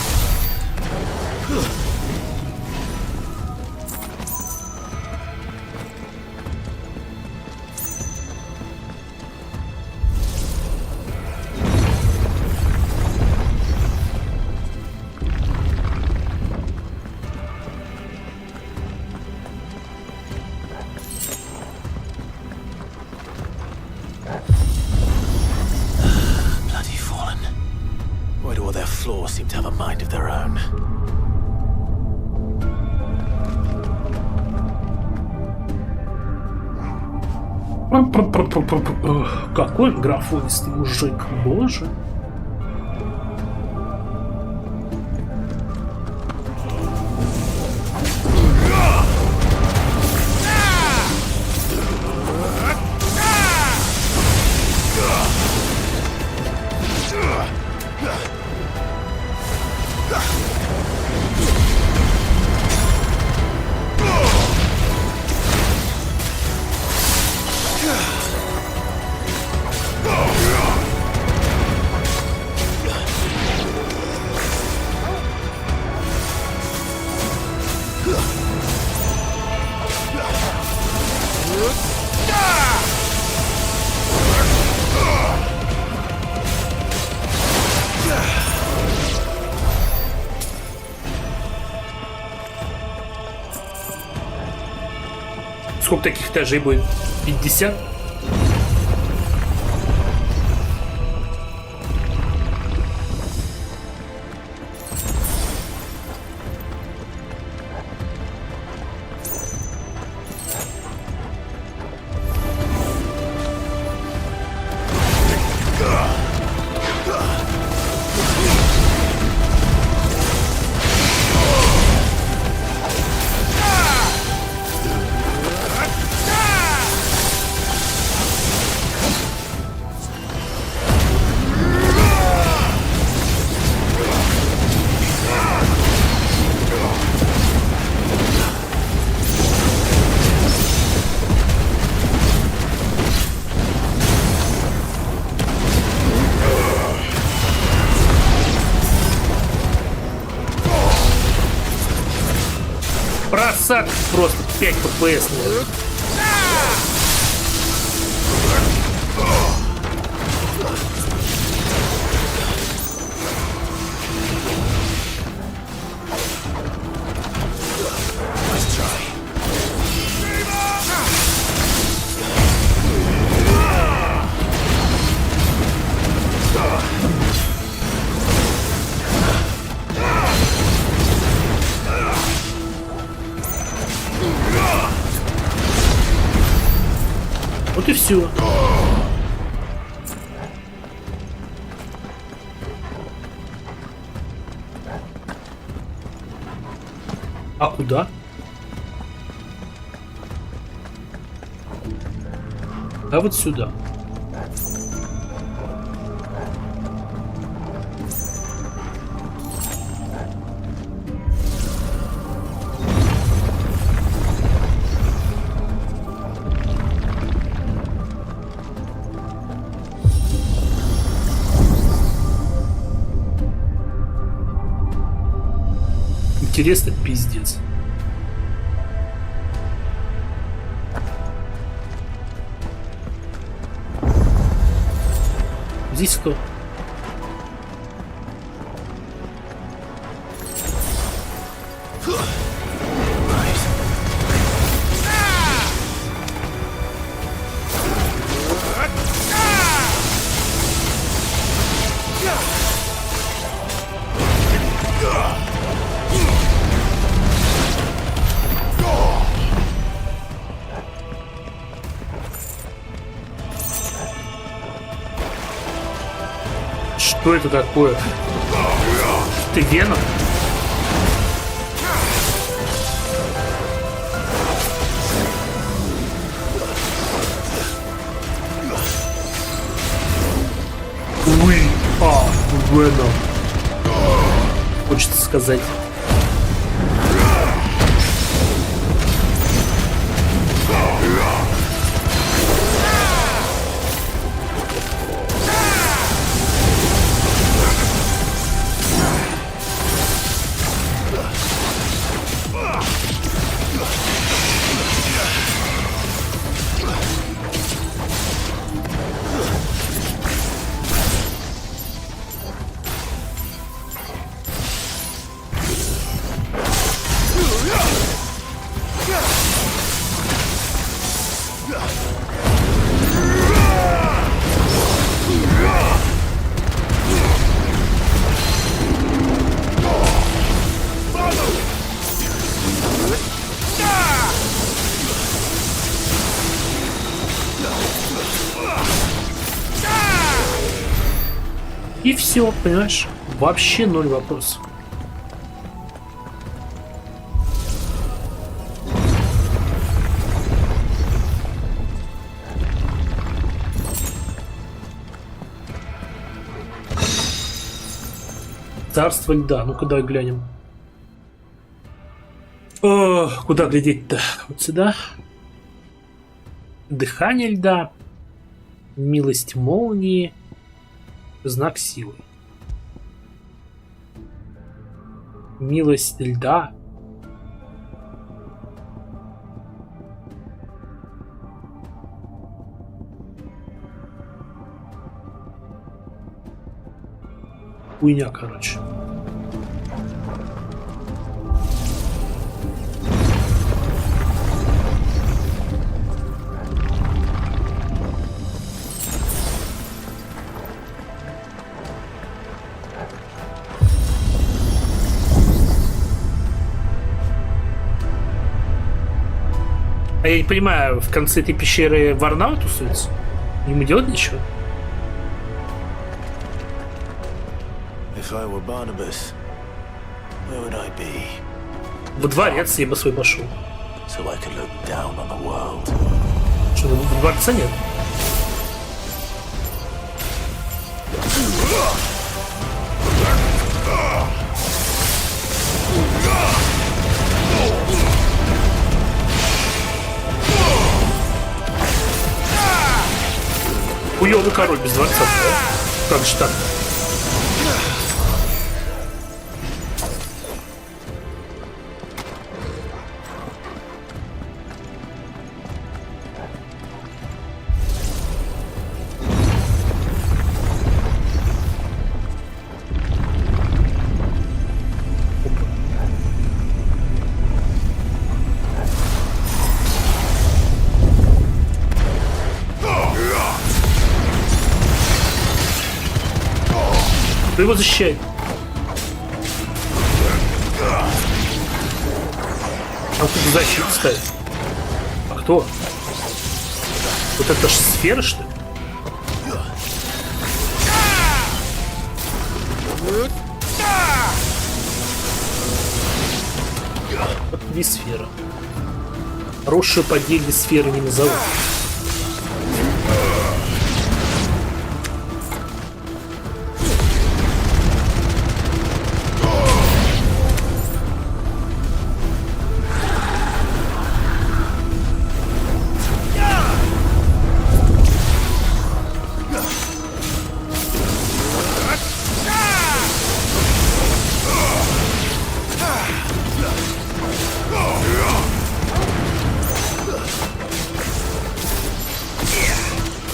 Bloody fallen. Why do all their flaws seem to have a mind of their own? Какой графонистый мужик, боже. Сколько таких этажей будет? 50? Просадка просто 5 ППС. все. А куда? А вот сюда. Интересно, пиздец. Здесь кто? Что это такое? Ты Веном? Уй, Веном. Хочется сказать. И все, понимаешь? Вообще ноль вопросов. Царство льда. Ну-ка, давай глянем. О, куда глядеть-то? Вот сюда. Дыхание льда. Милость молнии. Знак силы. Милость льда. Хуйня, короче. А я не понимаю, в конце этой пещеры Варнау тусуется? Ему делать ничего? Во дворец я бы свой пошел. Что, во дворца нет? Хуёвый король без дворца, да? Как же так? Кто его защищает? А тут защиту ставит. А кто? Вот это ж сфера, что ли? Вот не сфера. Хорошую поддельной сферы не назовут.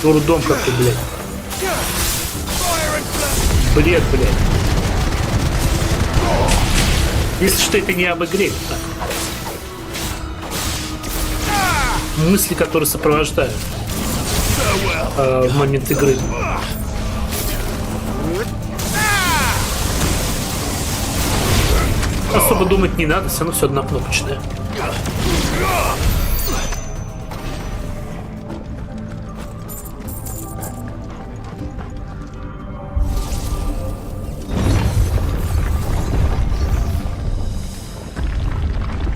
Дурдом как-то, блядь. Бред, блядь. Если что, это не об игре. Мысли, которые сопровождают в момент игры. Особо думать не надо, все равно все однокнопочное.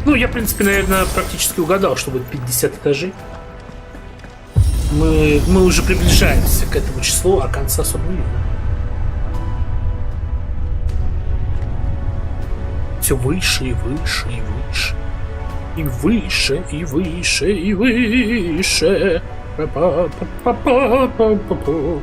Ну, я, в принципе, наверное, практически угадал, что будет 50 этажей. Мы уже приближаемся к этому числу, а конца особо не видно. Все выше и выше и выше. И выше, и выше, и выше. Па-па-па-па-па-па-па.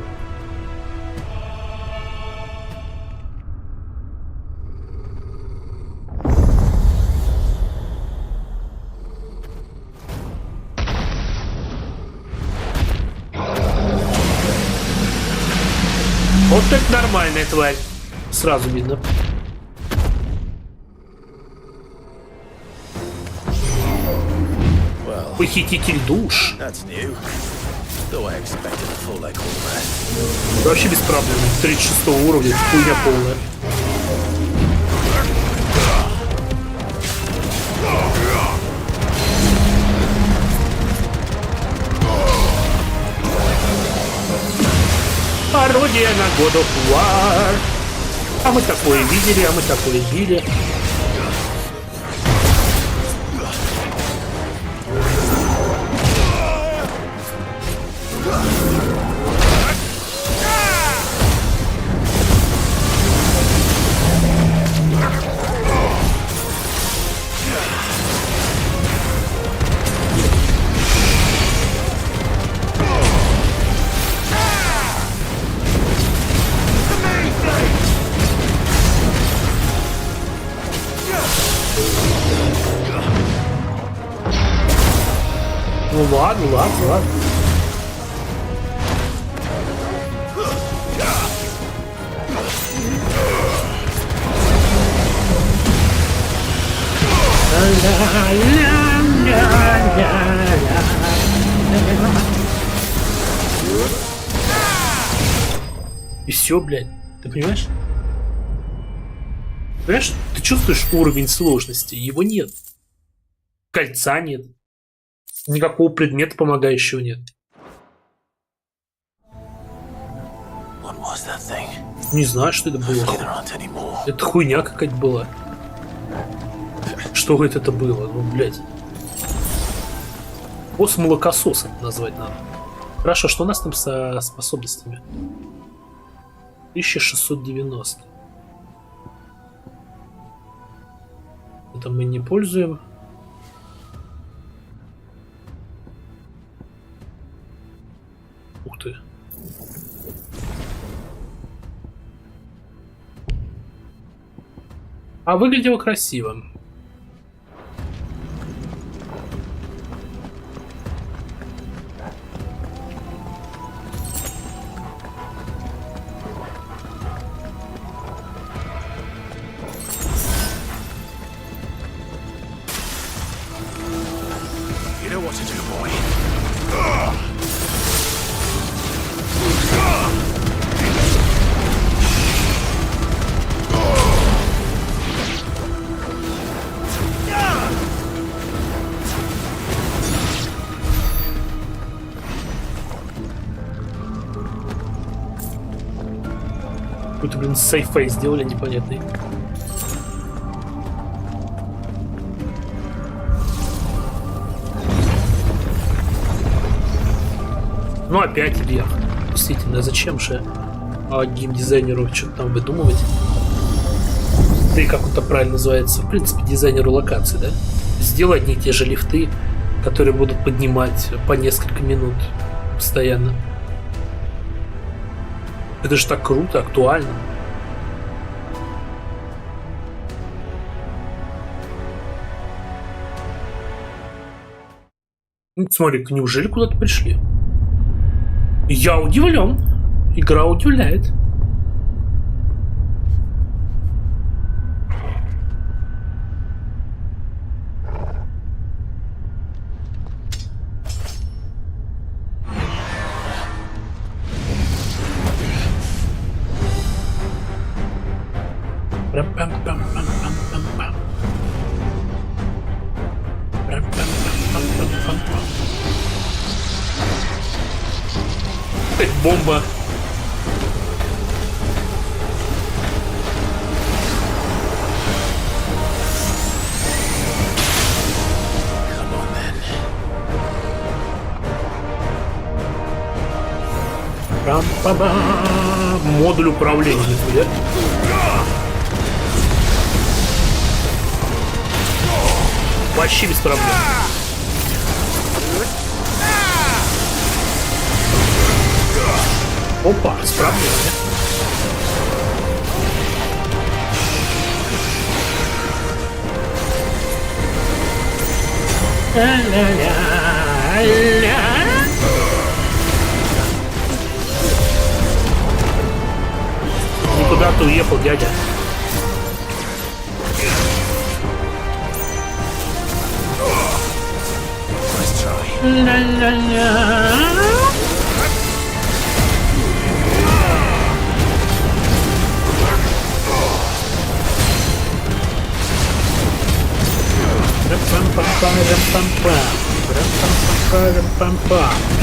Вот это нормальная тварь. Сразу видно. Похититель душ. Вообще без проблем. 36 уровня. Хуйня полная. Пародия на God of War. А мы такое видели, а мы такое били. Ну ладно, ладно, ладно. И все, блядь. Ты понимаешь? Понимаешь, ты чувствуешь уровень сложности? Его нет. Кольца нет. Никакого предмета помогающего нет. Не знаю, что это было. Это хуйня какая-то была. Что это было? Ну, блядь. Босс молокосос это назвать надо. Хорошо, что у нас там со способностями? 1690. Это мы не пользуем. Ух ты. А выглядело красиво. You know what to do, boy. Какой-то, блин, сейф-фейс сделали непонятный. Ну опять вверх. Действительно, зачем же геймдизайнеру что-то там выдумывать? Да и как он там правильно называется? В принципе, дизайнеру локаций, да? Сделай одни и те же лифты, которые будут поднимать по несколько минут постоянно. Это же так круто, актуально. Смотри-ка, неужели куда-то пришли? Я удивлен. Игра удивляет. Бомба. Модуль управления, нихуя. Вообще без проблем. Опа, с проблемами. Никуда ты уехал, дядя.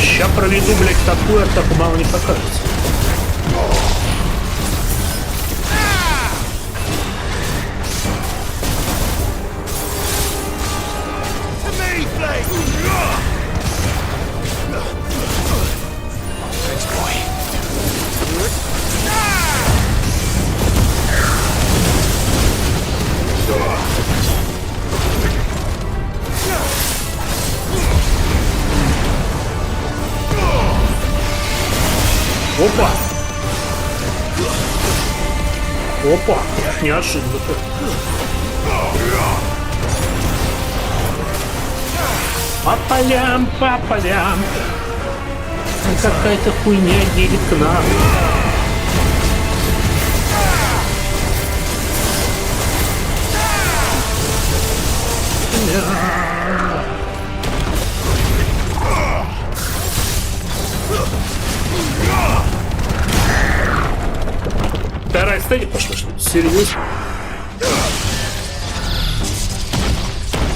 Ща проведу, блядь, такую атаку, мало не покажется. Опа! Опа! Неожиданно. По полям, по полям. Какая-то хуйня едет к нам. Вторая стадия пошла, что ли? Серьезно?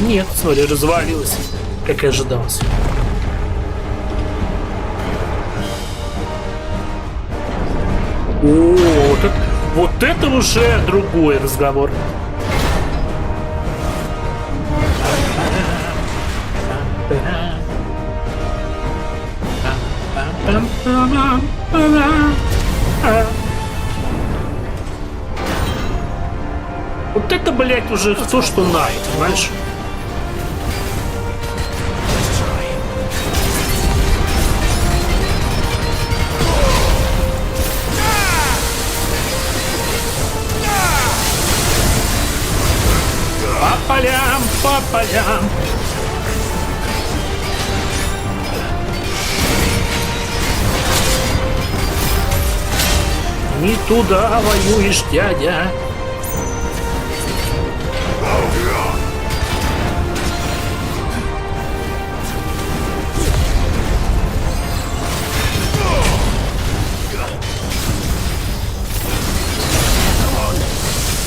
Нет, смотри, развалилась, как и ожидалось. О, вот это уже другой разговор. Вот это, блядь, уже то, что надо, понимаешь? По полям, по полям. Не туда воюешь, дядя.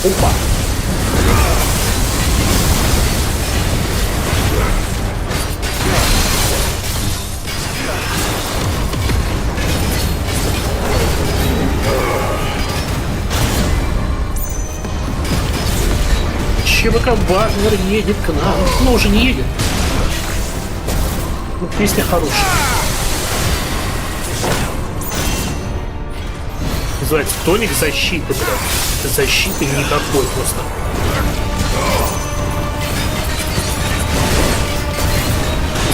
Опа. ЧВК Вагнер едет к нам. Ну, уже не едет. Ну, песня хорошая. Называется «Тоник защиты», блядь. Защиты никакой просто.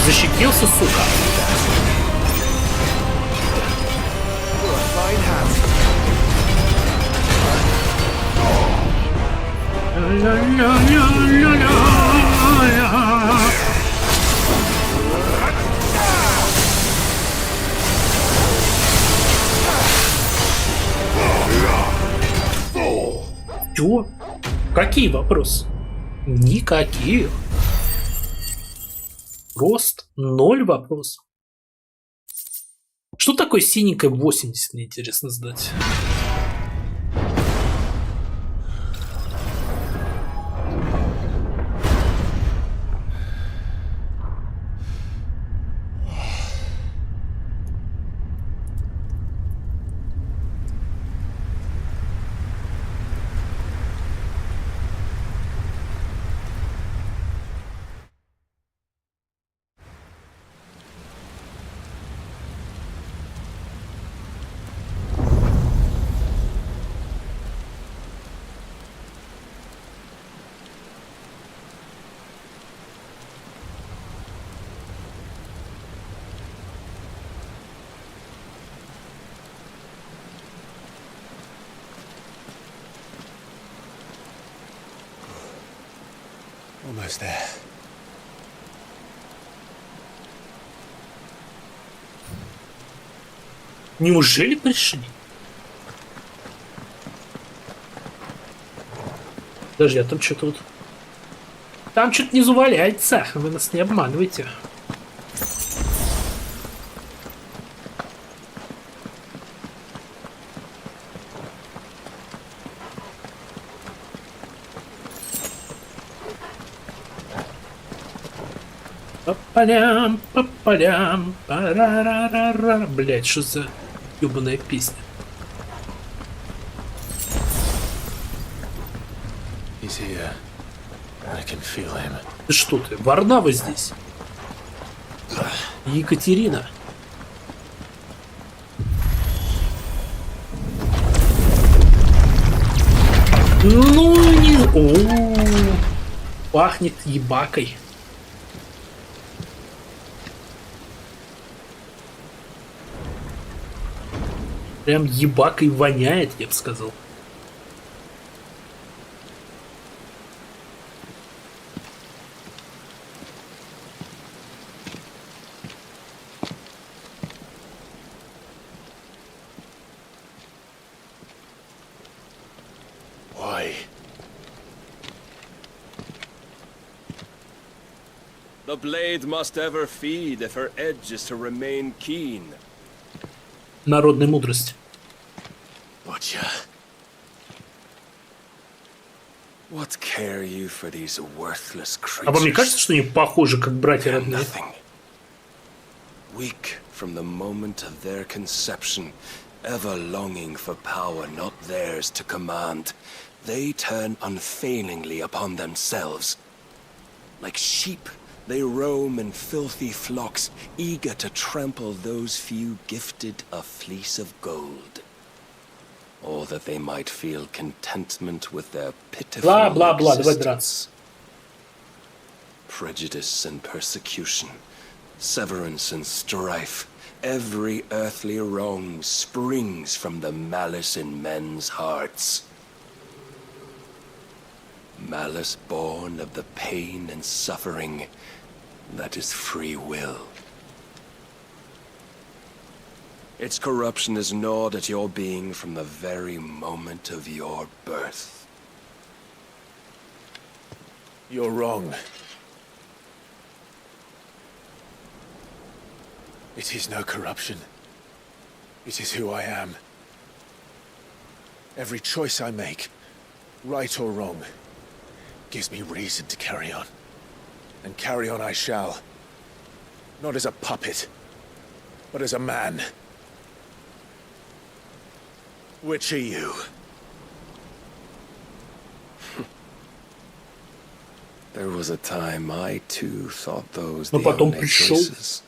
Защитился, сука. Чё? Какие вопросы? Никаких. Просто 0 вопросов. Что такое синенькая 80, мне интересно сдать. Almost there. Неужели пришли? Подожди, а там что-то вот... Там что-то внизу валяется. Вы нас не обманываете. Па-па-дям, па-па-дям, па-ра-ра-ра-ра. Блять, что за ёбаная песня? Ты что ты? Варнава здесь? Екатерина. Ну не... О-о-о. Пахнет ебакой. Прям ебакой воняет, я бы сказал. Why? The blade must ever feed if her edge is to remain keen. Народная мудрость. What care you for these worthless creatures? А вам не кажется, что они похожи, как братья родные? Weak from the moment of their conception, ever longing for power not theirs to command, they turn unfailingly upon themselves. Like sheep, they roam in filthy flocks, eager to trample those few gifted a fleece of gold. Or that they might feel contentment with their pitiful existence. Prejudice and persecution, severance and strife, every earthly wrong springs from the malice in men's hearts. Malice born of the pain and suffering that is free will. Its corruption is gnawed at your being from the very moment of your birth. You're wrong. It is no corruption. It is who I am. Every choice I make, right or wrong, gives me reason to carry on. And carry on I shall. Not as a puppet, but as a man. Which are you? There was a time I too thought those Но the потом only пришел choices.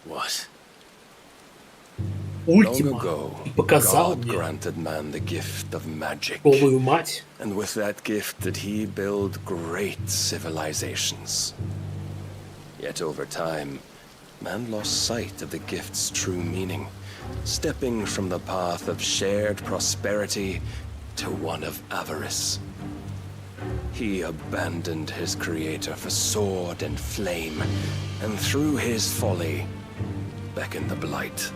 What? Ультима и показал God мне granted man the gift of magic. голую мать. And with that gift did he build great civilizations. Yet over time, man lost sight of the gift's true meaning, stepping from the path of shared prosperity to one of avarice. He abandoned his creator for sword and flame, and through his folly, beckoned the blight.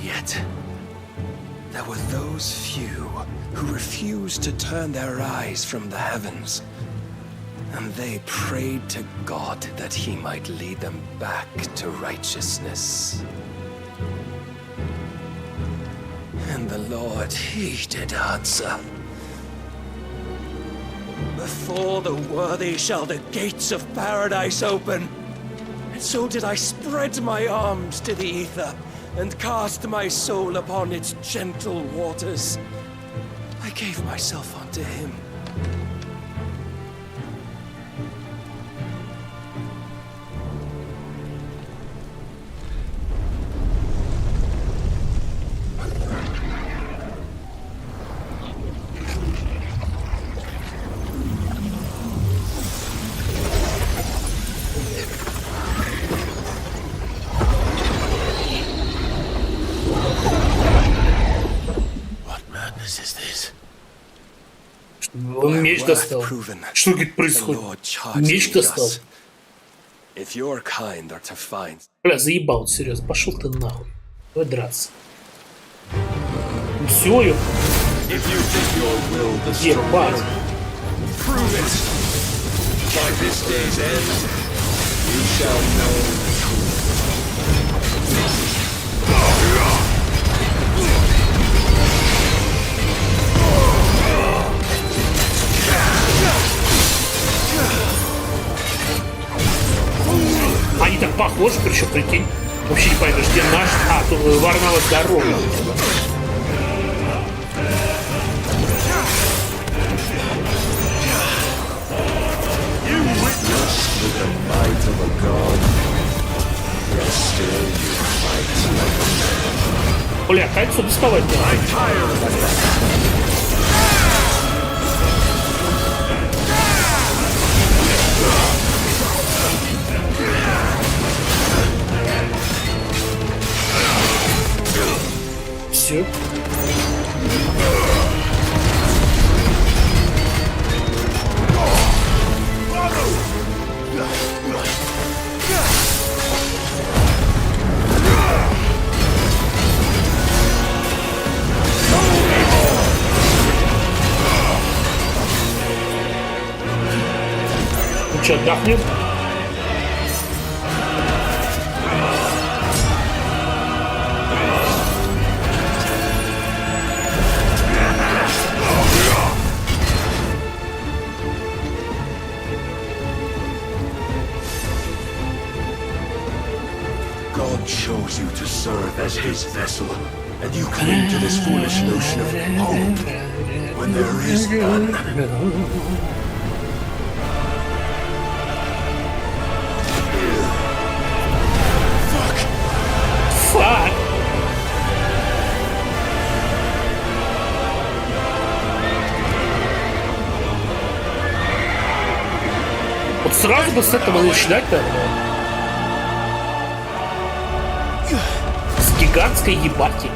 Yet, there were those few who refused to turn their eyes from the heavens, and they prayed to God that he might lead them back to righteousness. And the Lord, he did answer. Before the worthy shall the gates of paradise open. And so did I spread my arms to the ether, and cast my soul upon its gentle waters. I gave myself unto him. Он меч достал. Что говорит происходит? Меч достал. Бля, заебал, серьезно. Пошел ты нахуй. Давай драться. Все, ё. Ебать. Они так похожи, причем, прикинь. Вообще не поймешь, где наш... А, то Варнава здорова. Бля, кольцо доставать надо. Все. Ну что, отдохнем? God chose you to serve as his vessel, and you cling to this foolish notion of hope when there is none. Fuck! Вот сразу бы с этого начинать надо. С гигантской ебаки.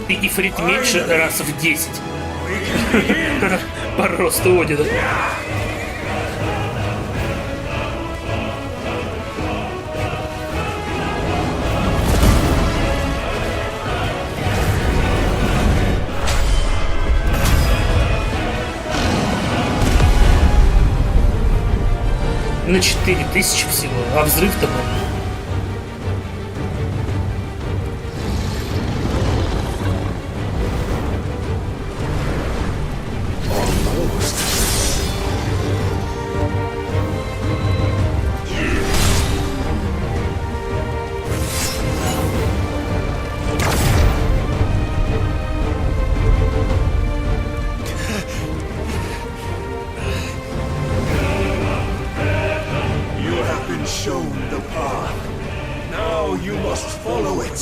Ты ифрит меньше раз в 10. По росту Одина. На 4000 всего, а взрыв-то был. Now you must follow it.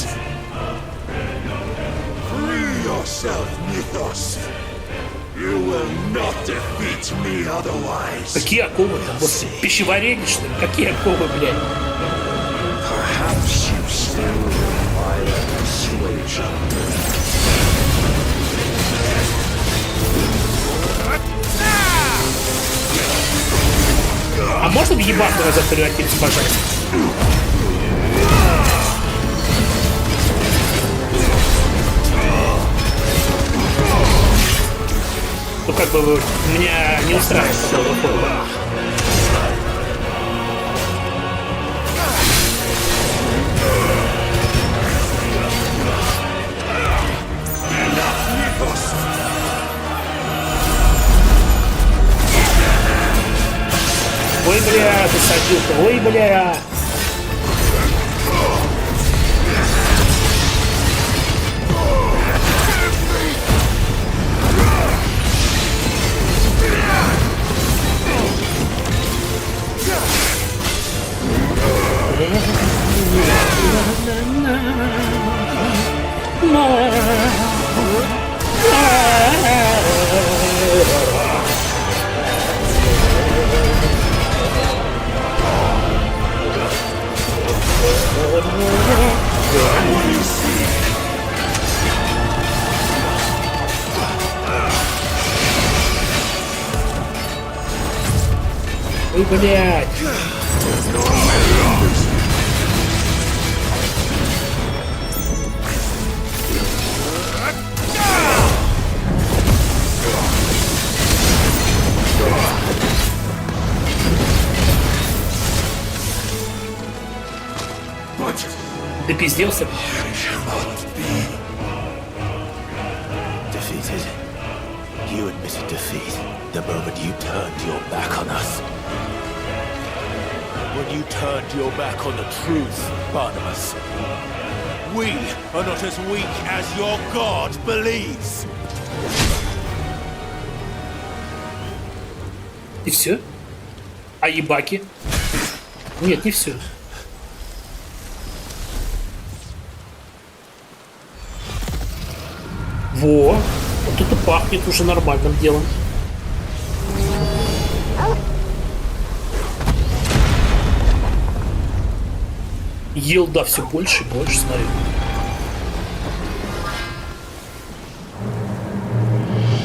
Free yourself, Mythos. You will not defeat me otherwise. Какие оковы-то? Пищеварение, что ли? Какие оковы, блядь? Perhaps you still require persuasion. А можно в ебаку назад превратиться, пожалуйста? Ну как бы меня не устраивает такого форма. Ой, бля, засадил-то, ой, бля. Ой, блядь. Ты пизделся? Defeated. You admitted defeat the moment you turned your back on us. When you turned your back on the truth, Barnabas. We are not as weak as your God believes. И все? А ебаки? Нет, не все. Во, вот это пахнет уже нормальным делом. Елда все больше и больше, смотрю.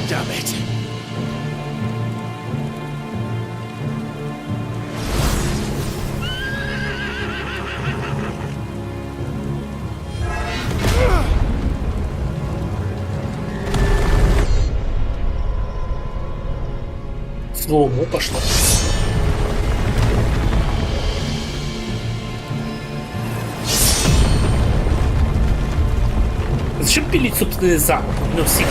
Damn it. Слоумо пошло. Зачем пилить собственный замок? Ну, сидел.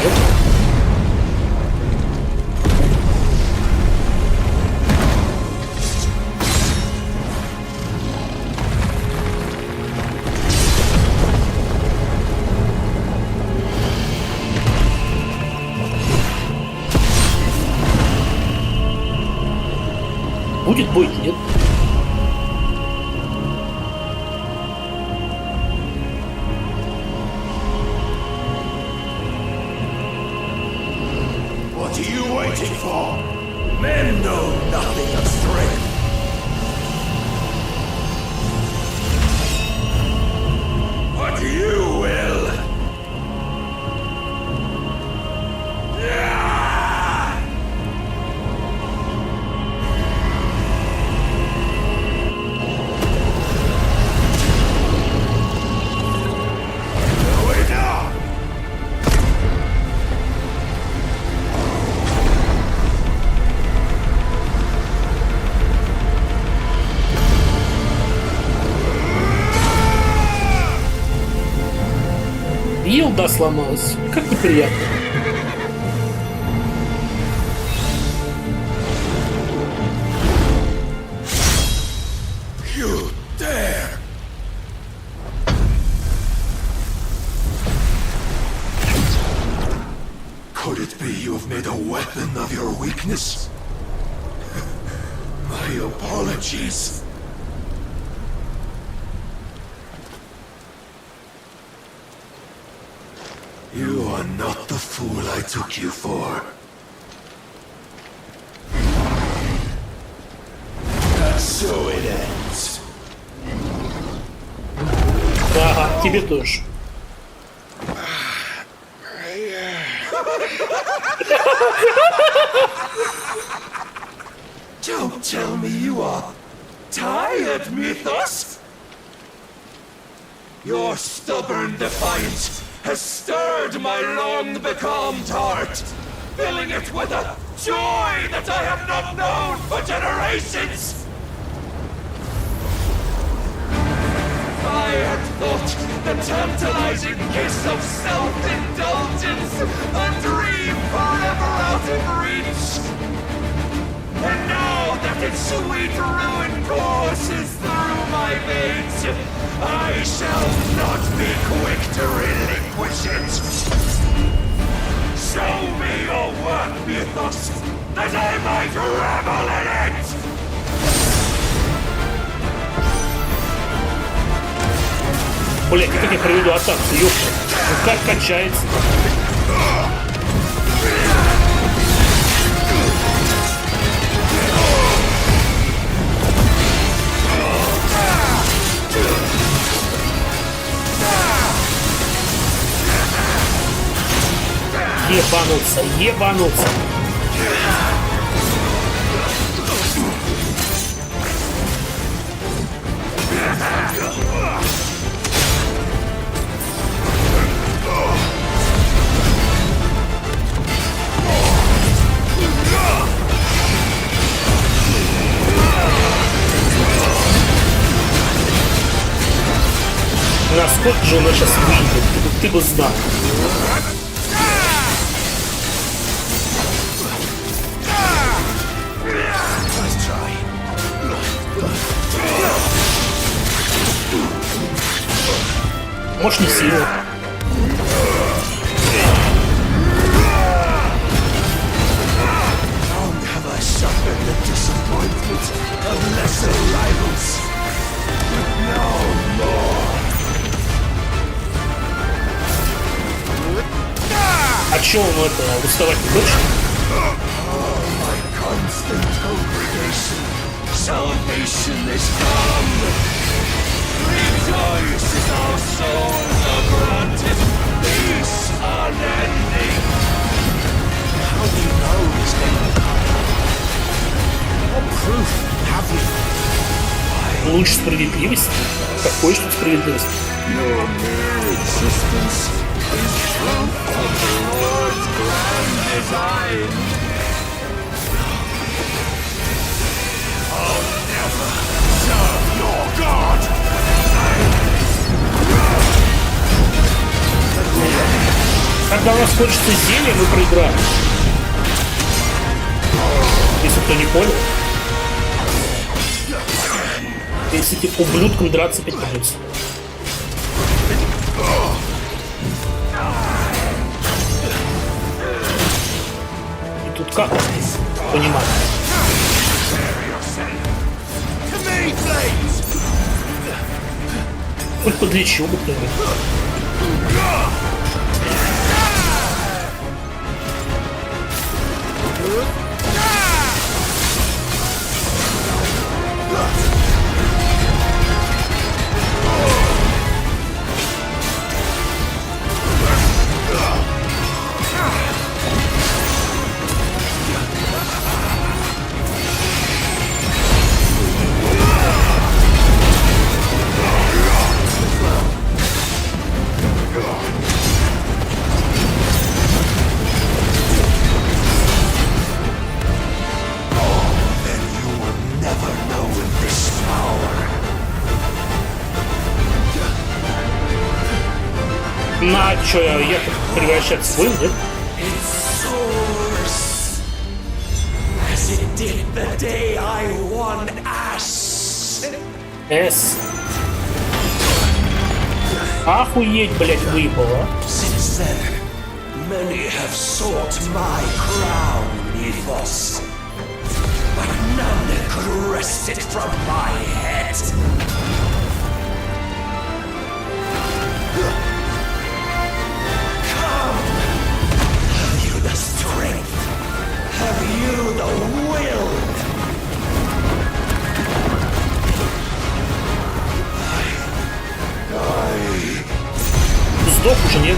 Будет бой, нет? What are you waiting for? Men know nothing of strength. But you will. Елда сломалась. Как неприятно. You dare! Could it be you have made a weapon of your weakness? My apologies. You are not the fool I took you for. And so it ends. Ага, тебе тоже. Don't tell me you are tired, Mythos. Your stubborn defiance has stirred my long becalmed heart, filling it with a joy that I have not known for generations. I had thought the tantalizing kiss of self-indulgence a dream forever out of reach. And now that its sweet ruin courses through my veins, I shall not be quick to relinquish it. Show me your work, Mythos, that I might revel in it! Блять, как я проведу атаку, ёпта. Ну как качается? Ебануться, ебануться. Насколько же она сейчас выйдет, ты бы знал. Может, не сильно. Long have I suffered the disappointment of lesser rivals. No more. А чё он это, уставать не хочет? Oh, my constant congregation, salvation is come. Rejoice as our souls are granted peace unending. How do you know this day will come? What proof have you? Лучше справедливость? Какой что справедливость? Your mere existence is proof of the Lord's grand design. I'll never serve your God. Когда у нас кончится зелье, мы проиграем. Если кто не понял. Если этим ублюдком драться опять придется. И тут как понимать? Хоть подлечу бы кто-нибудь. На чё, я превращать свой, нет? С. Охуеть, блять, выпало. Many have sought my crown, Mythos, but none could wrest it from my head. Come! сдох уже, нет?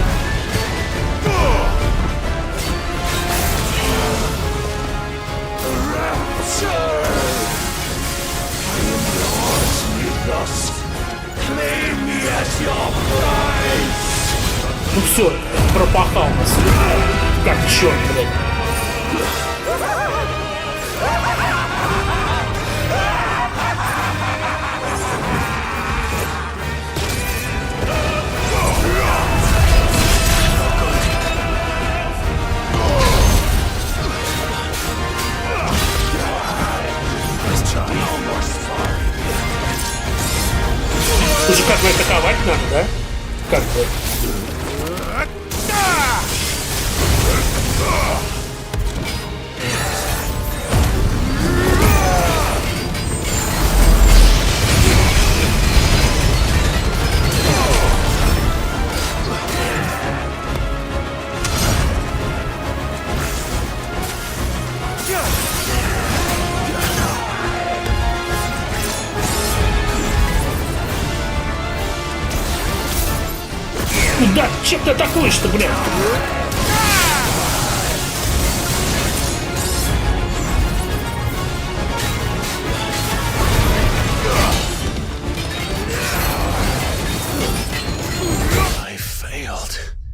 Ну все, пропахал нас. Как черт, блядь. Слушай, как бы атаковать надо, да? Как бы. Куда? Чем ты атакуешь-то, блядь?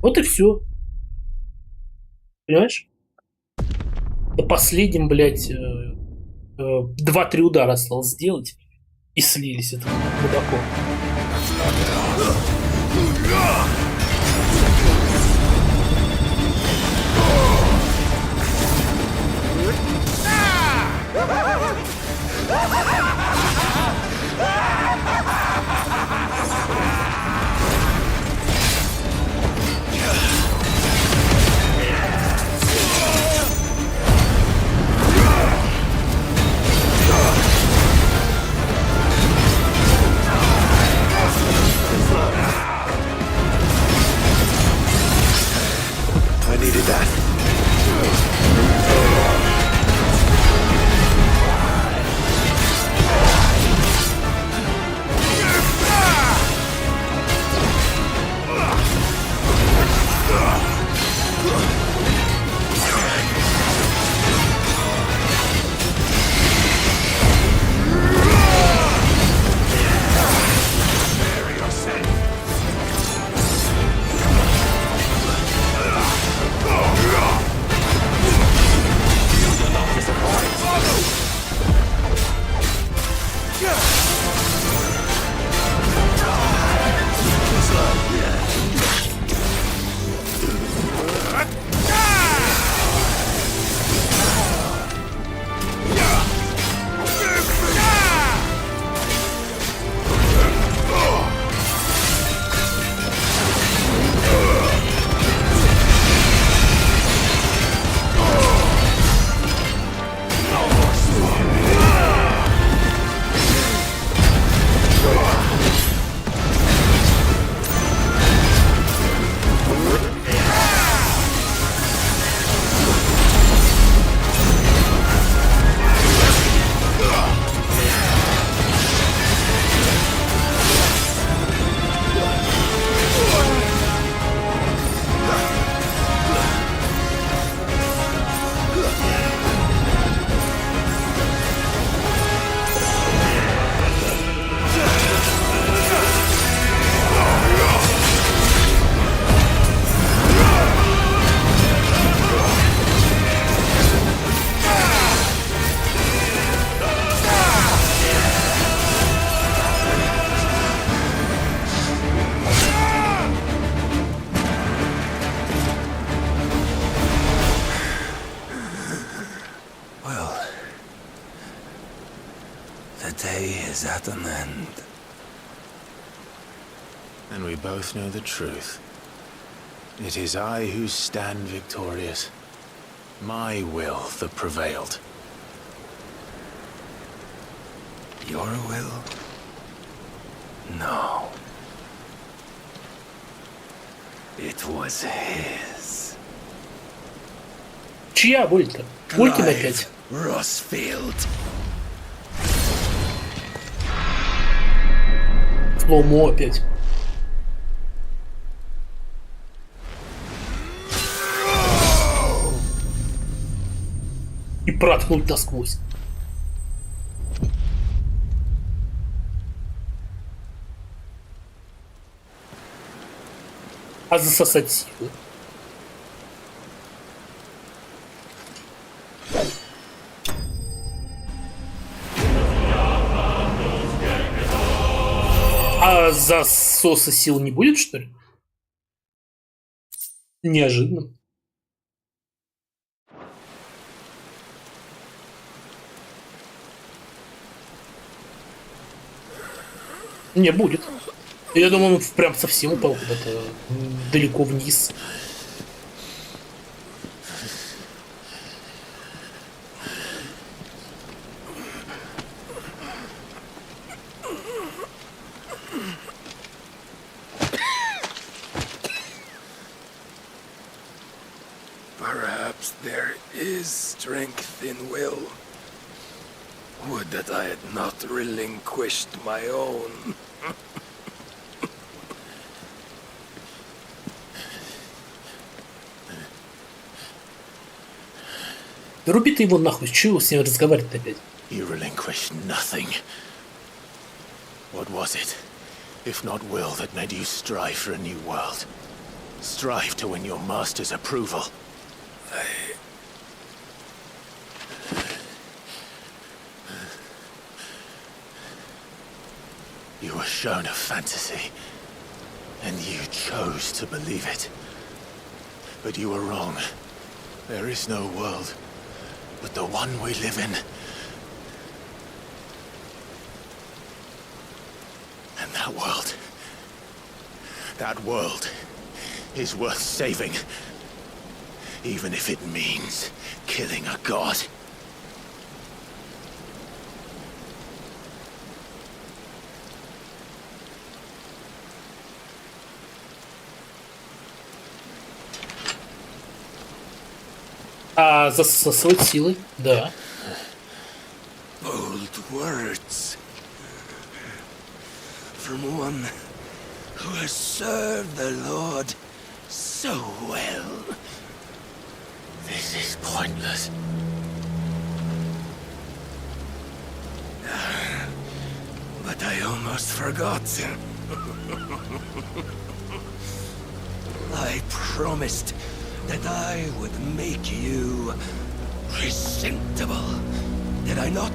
Вот и все. Понимаешь? До последним, блядь, 2-3 удара осталось сделать. И слились это глубоко. I needed that. Is at an end. And we both know the truth. It is I who stand victorious. My will that prevailed. Your will? No. It was his. Чья боль-то? Улькин опять. Rossfield. Слоумо опять. И проткнуть насквозь. А засосать силы. А засоса сил не будет, что ли? Неожиданно. Не будет. Я думаю, он прям совсем упал куда-то далеко вниз. Perhaps there is strength in will. Would that I had not relinquished my own. Руби ты его нахуй, чего с ним разговаривать опять? You relinquished nothing. What was it, if not will, that made you strive for a new world? Strive to win your master's approval? You were shown a fantasy, and you chose to believe it. But you were wrong. There is no world but the one we live in. And that world is worth saving, even if it means killing a god. А засосывать силы? Да. Bold words from one who has served the Lord so well. This is pointless. But I almost forgot. I promised that I would make you presentable. Did I not?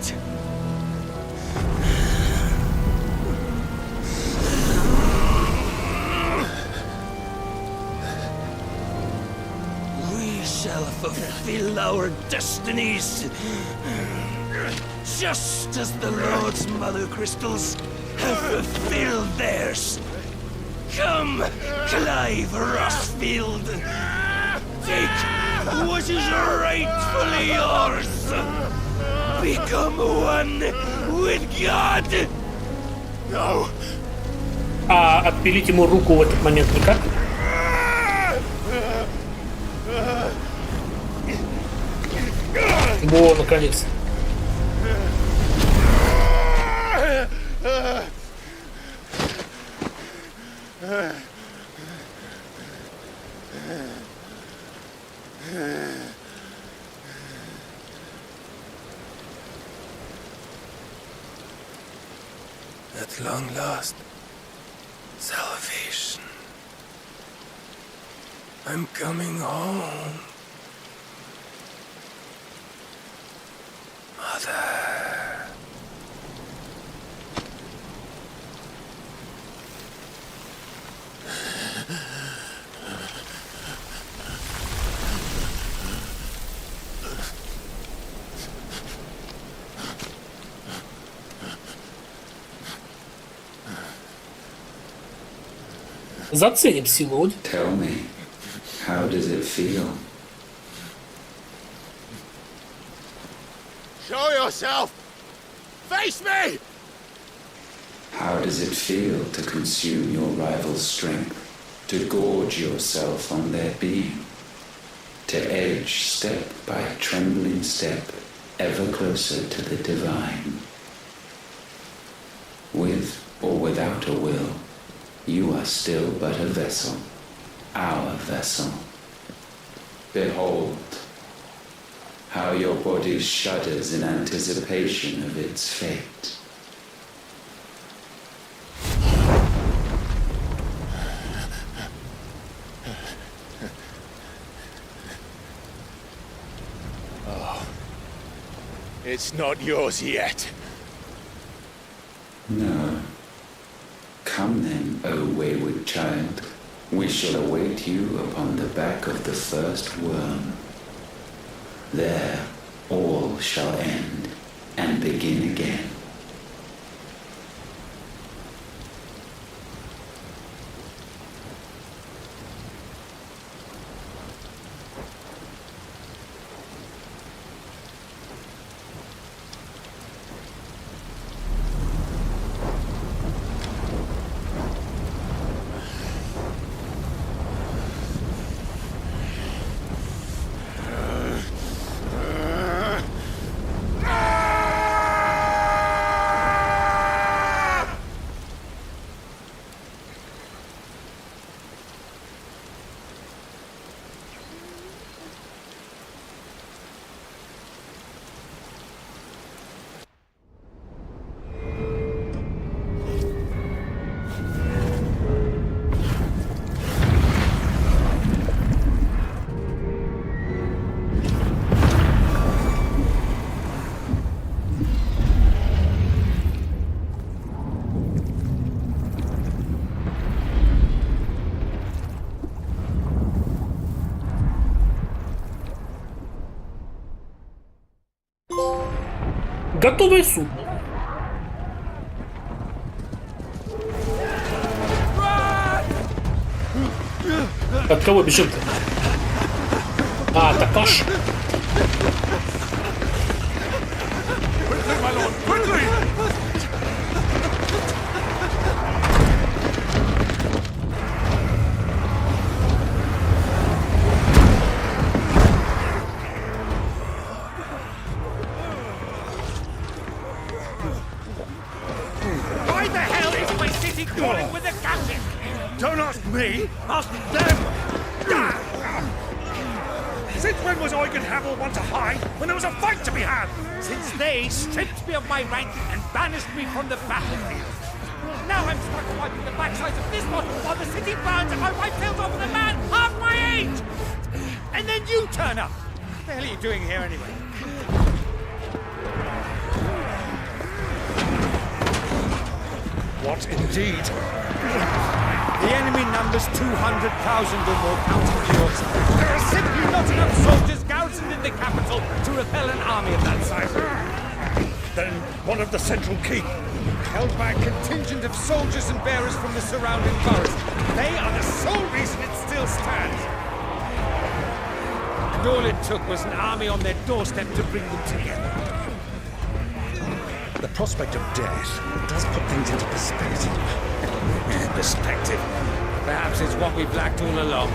We shall fulfill our destinies, just as the Lord's Mother Crystals have fulfilled theirs. Come, Clive Rossfield. Take what is rightfully yours. Become one with God. No. А отпилить ему руку в этот момент никак? Во, наконец. At long last, salvation. I'm coming home. Mother. Заценим сегодня. Tell me, how does it feel? Show yourself! Face me! How does it feel to consume your rival's strength, to gorge yourself on their being, to edge step by trembling step ever closer to the divine? With or without a will, you are still but a vessel, our vessel. Behold, how your body shudders in anticipation of its fate. Oh, it's not yours yet. No. Come then, O wayward child. We shall await you upon the back of the first worm. There all shall end and begin again. Готовое судно. От кого бежим-то? А, Такаш. Don't ask me, ask them! Since when was Eugen Havel one to hide when there was a fight to be had? Since they stripped me of my rank and banished me from the battlefield. Now I'm stuck wiping the backsides of this one while the city burns and my wife kills off with a man half my age! And then you turn up! What the hell are you doing here anyway? What indeed? The enemy numbers 200,000 or more, counting yours. There are simply not enough soldiers garrisoned in the capital to repel an army of that size. Then one of the central keep held by a contingent of soldiers and bearers from the surrounding boroughs. They are the sole reason it still stands. And all it took was an army on their doorstep to bring them together. The prospect of death does put things into perspective. Perspective. Perhaps it's what we've lacked all along.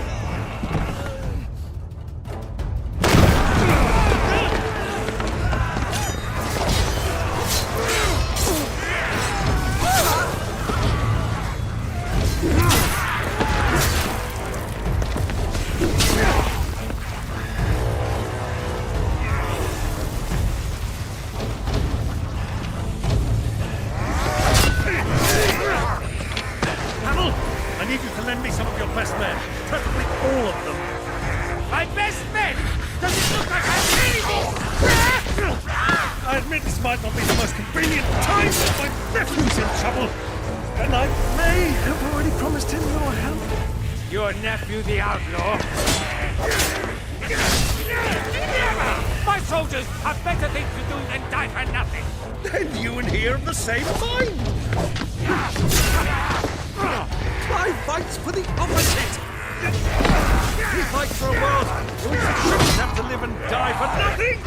Your nephew, the outlaw? My soldiers have better things to do than die for nothing. Then you and he are of the same mind. Clive fights for the opposite. He fights for a world where we shouldn't have to live and die for nothing.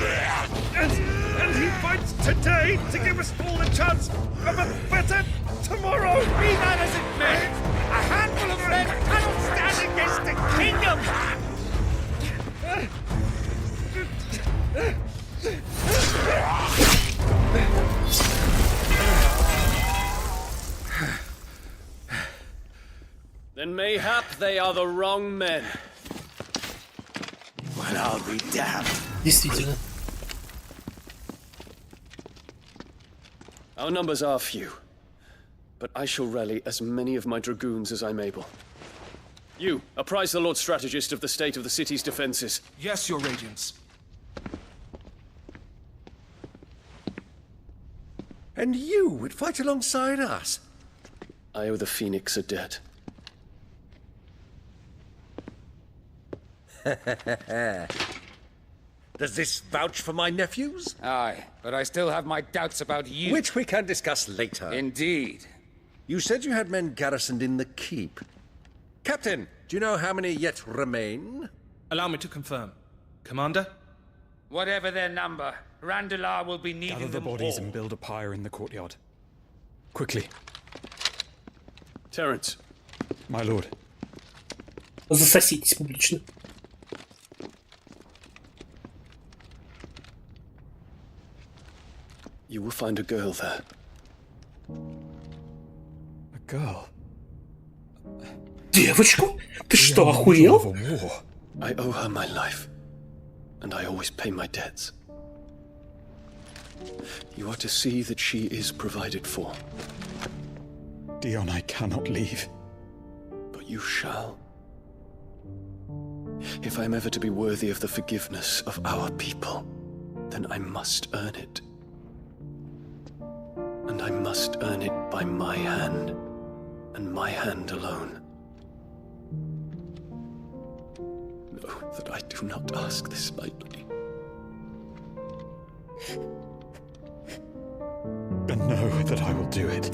And he fights today to give us all a chance of a better tomorrow. Be that as it may, a handful of men cannot stand against the kingdom! Then mayhap they are the wrong men. Well, I'll be damned. Действительно. Our numbers are few, but I shall rally as many of my dragoons as I'm able. You, apprise the Lord Strategist of the state of the city's defenses. Yes, Your Radiance. And you would fight alongside us? I owe the Phoenix a debt. Does this vouch for my nephews? Aye, but I still have my doubts about you. Which we can discuss later. Indeed. You said you had men garrisoned in the keep. Captain, do you know how many yet remain? Allow me to confirm. Commander? Whatever their number, Randalar will be needing Gather the them bodies all. and build a pyre in the courtyard. Quickly. Terence. My lord. Засоситесь публично. You will find a girl there. A girl? Девочку? Ты что, охуел? I owe her my life, and I always pay my debts. You are to see that she is provided for. Dion, I cannot leave. But you shall. If I am ever to be worthy of the forgiveness of our people, then I must earn it. And I must earn it by my hand, and my hand alone. Know that I do not ask this lightly. And know that I will do it.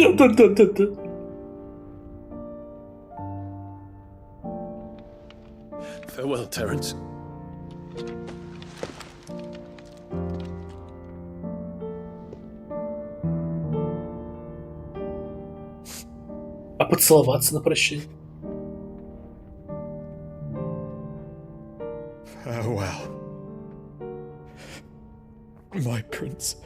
Farewell, Terence. А поцеловаться на прощание? Farewell, my prince.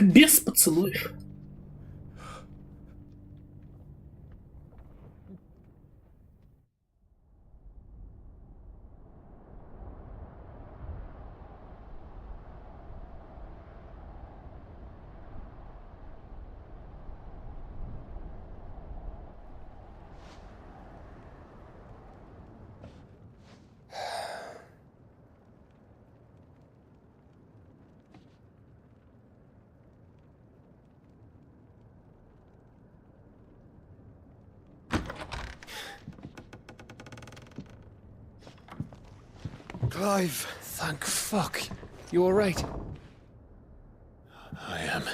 Без поцелуев. Clive, thank fuck. You alright? I am.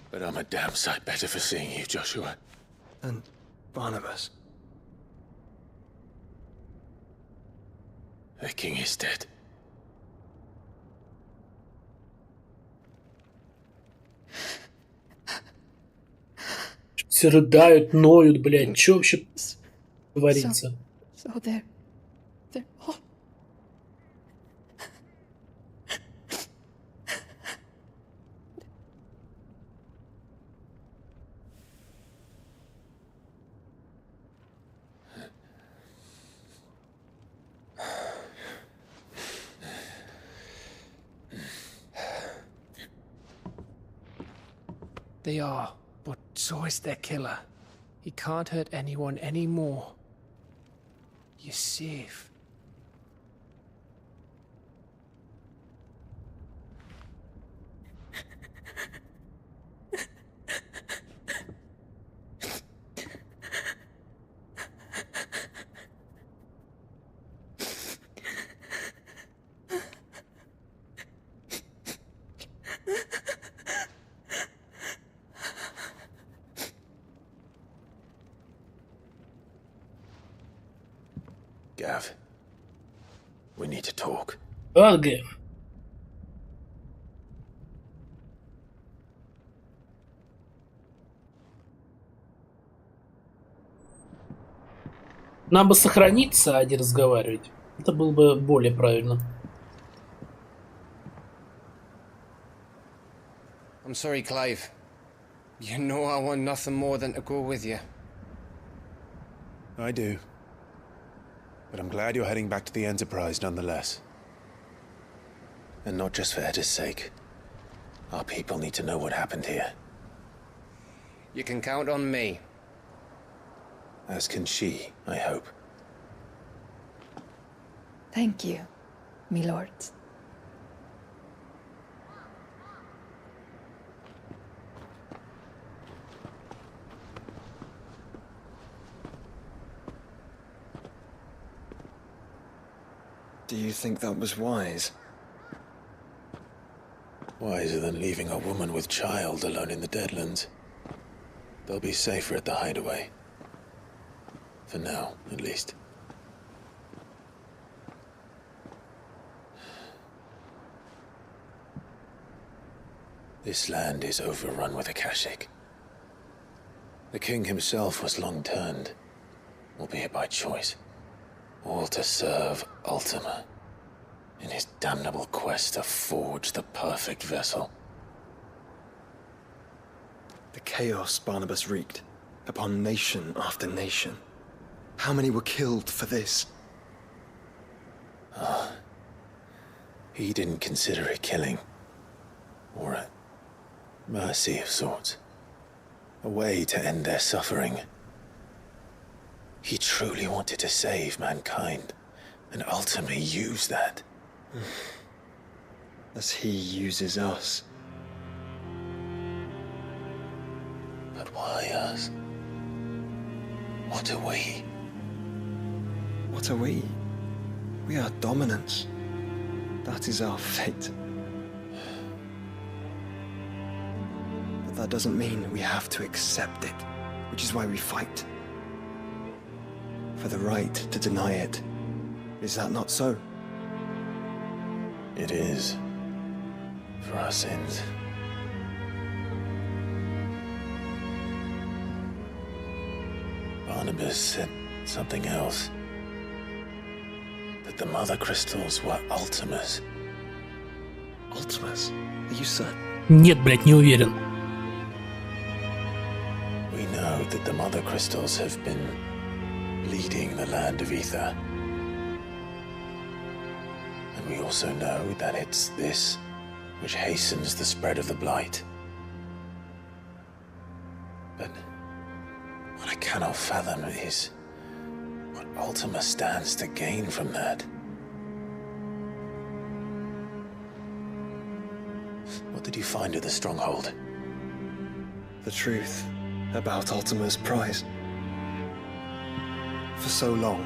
But I'm a damn sight better for seeing you, Joshua. And Barnabas. The king is dead. Все рыдают, ноют, блядь. Че вообще творится? So they're all... They are, but so is their killer. He can't hurt anyone anymore. You're safe. Gav, we need to talk. Well, Gav. Нам бы сохраниться, а не разговаривать. Это было бы более правильно. I'm sorry, Clive. You know I want nothing more than to go with you. I do. But I'm glad you're heading back to the Enterprise nonetheless. And not just for Edda's sake. Our people need to know what happened here. You can count on me. As can she, I hope. Thank you, my lords. Do you think that was wise? Wiser than leaving a woman with child alone in the Deadlands. They'll be safer at the hideaway. For now, at least. This land is overrun with Akashic. The king himself was long turned, albeit by choice, all to serve Ultima, in his damnable quest to forge the perfect vessel. The chaos Barnabas wreaked upon nation after nation. How many were killed for this? He didn't consider it killing, or a mercy of sorts. A way to end their suffering. He truly wanted to save mankind, and ultimately used that. As he uses us. But why us? What are we? What are we? We are dominance. That is our fate. But that doesn't mean we have to accept it, which is why we fight. For the right to deny it. Is that not so? It is. For our sins. Barnabas said something else. That the mother crystals were Ultimas. Ultimas? Are you certain? Нет, блядь, не уверен. We know that the mother crystals have been leading the land of ether. And we also know that it's this which hastens the spread of the blight. But what I cannot fathom is what Ultima stands to gain from that. What did you find at the stronghold? The truth about Ultima's prize. For so long,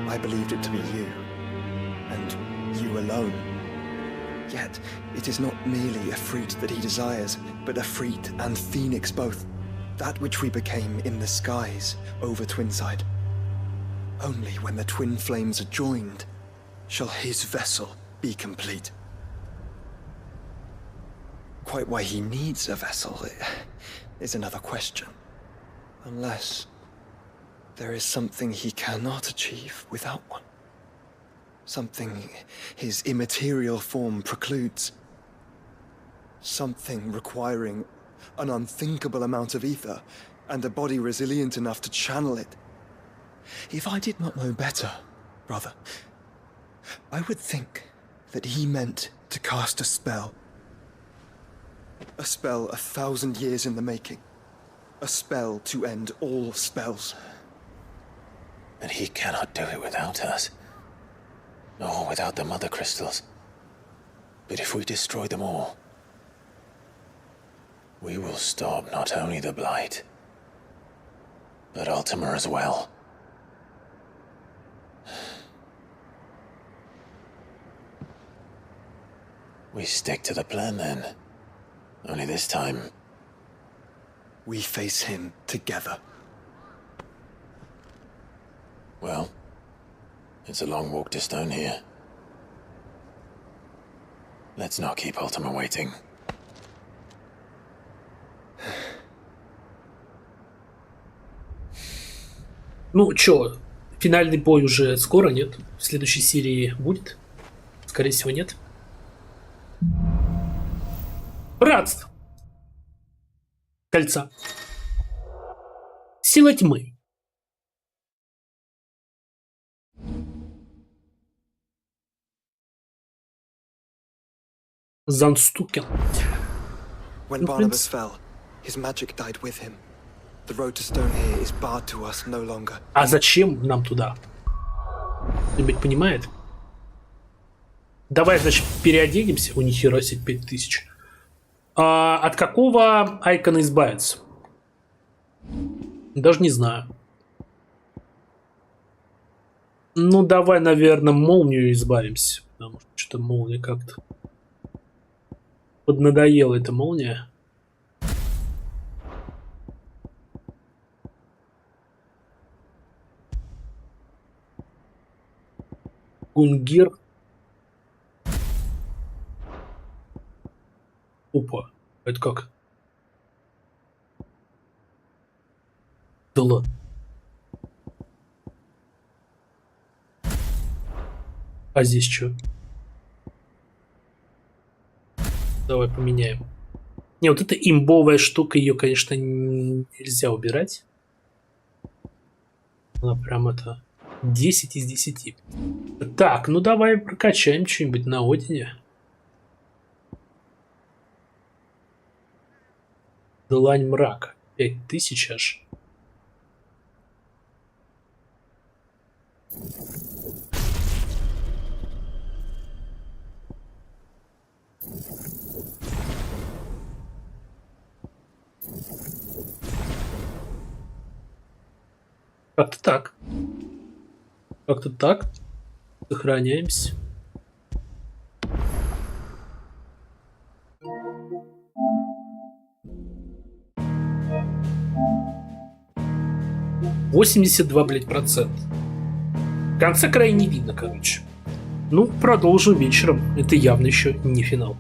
I believed it to be you, and you alone. Yet, it is not merely a fruit that he desires, but a fruit and phoenix both. That which we became in the skies over Twinside. Only when the twin flames are joined shall his vessel be complete. Quite why he needs a vessel is another question. Unless there is something he cannot achieve without one. Something his immaterial form precludes. Something requiring an unthinkable amount of ether and a body resilient enough to channel it. If I did not know better, brother, I would think that he meant to cast a spell. A spell 1,000 years in the making. A spell to end all spells. And he cannot do it without us. Nor without the mother crystals. But if we destroy them all, we will stop not only the blight, but Ultima as well. We stick to the plan then. Only this time, we face him together. Well, it's a long walk to Stone here. Let's not keep Ultima waiting. Ну, чё, Финальный бой уже скоро, нет? В следующей серии будет? Скорее всего, нет. Братство. Кольца. Сила тьмы. Занстукен. When Barnabas fell, his magic died with him. The road to Stone here is barred to us no longer. А зачем нам туда? Кто-нибудь понимает? Давай, значит, переоденемся. У них хера себе 5000. От какого айкона избавиться? Даже не знаю. Ну, давай, наверное, молнию избавимся. Потому что что-то молния как-то поднадоела эта молния. Гунгир. Опа. Это как? Да ладно. А здесь что? Давай поменяем. Не, вот эта имбовая штука, ее, конечно, нельзя убирать. Она прям это 10 из 10. Так, ну давай прокачаем что-нибудь на Одине. Длань мрака. 5000 аж. Как-то так. Как-то так. Сохраняемся. %82%. В конце края не видно, короче. Ну, продолжим вечером. Это явно еще не финал.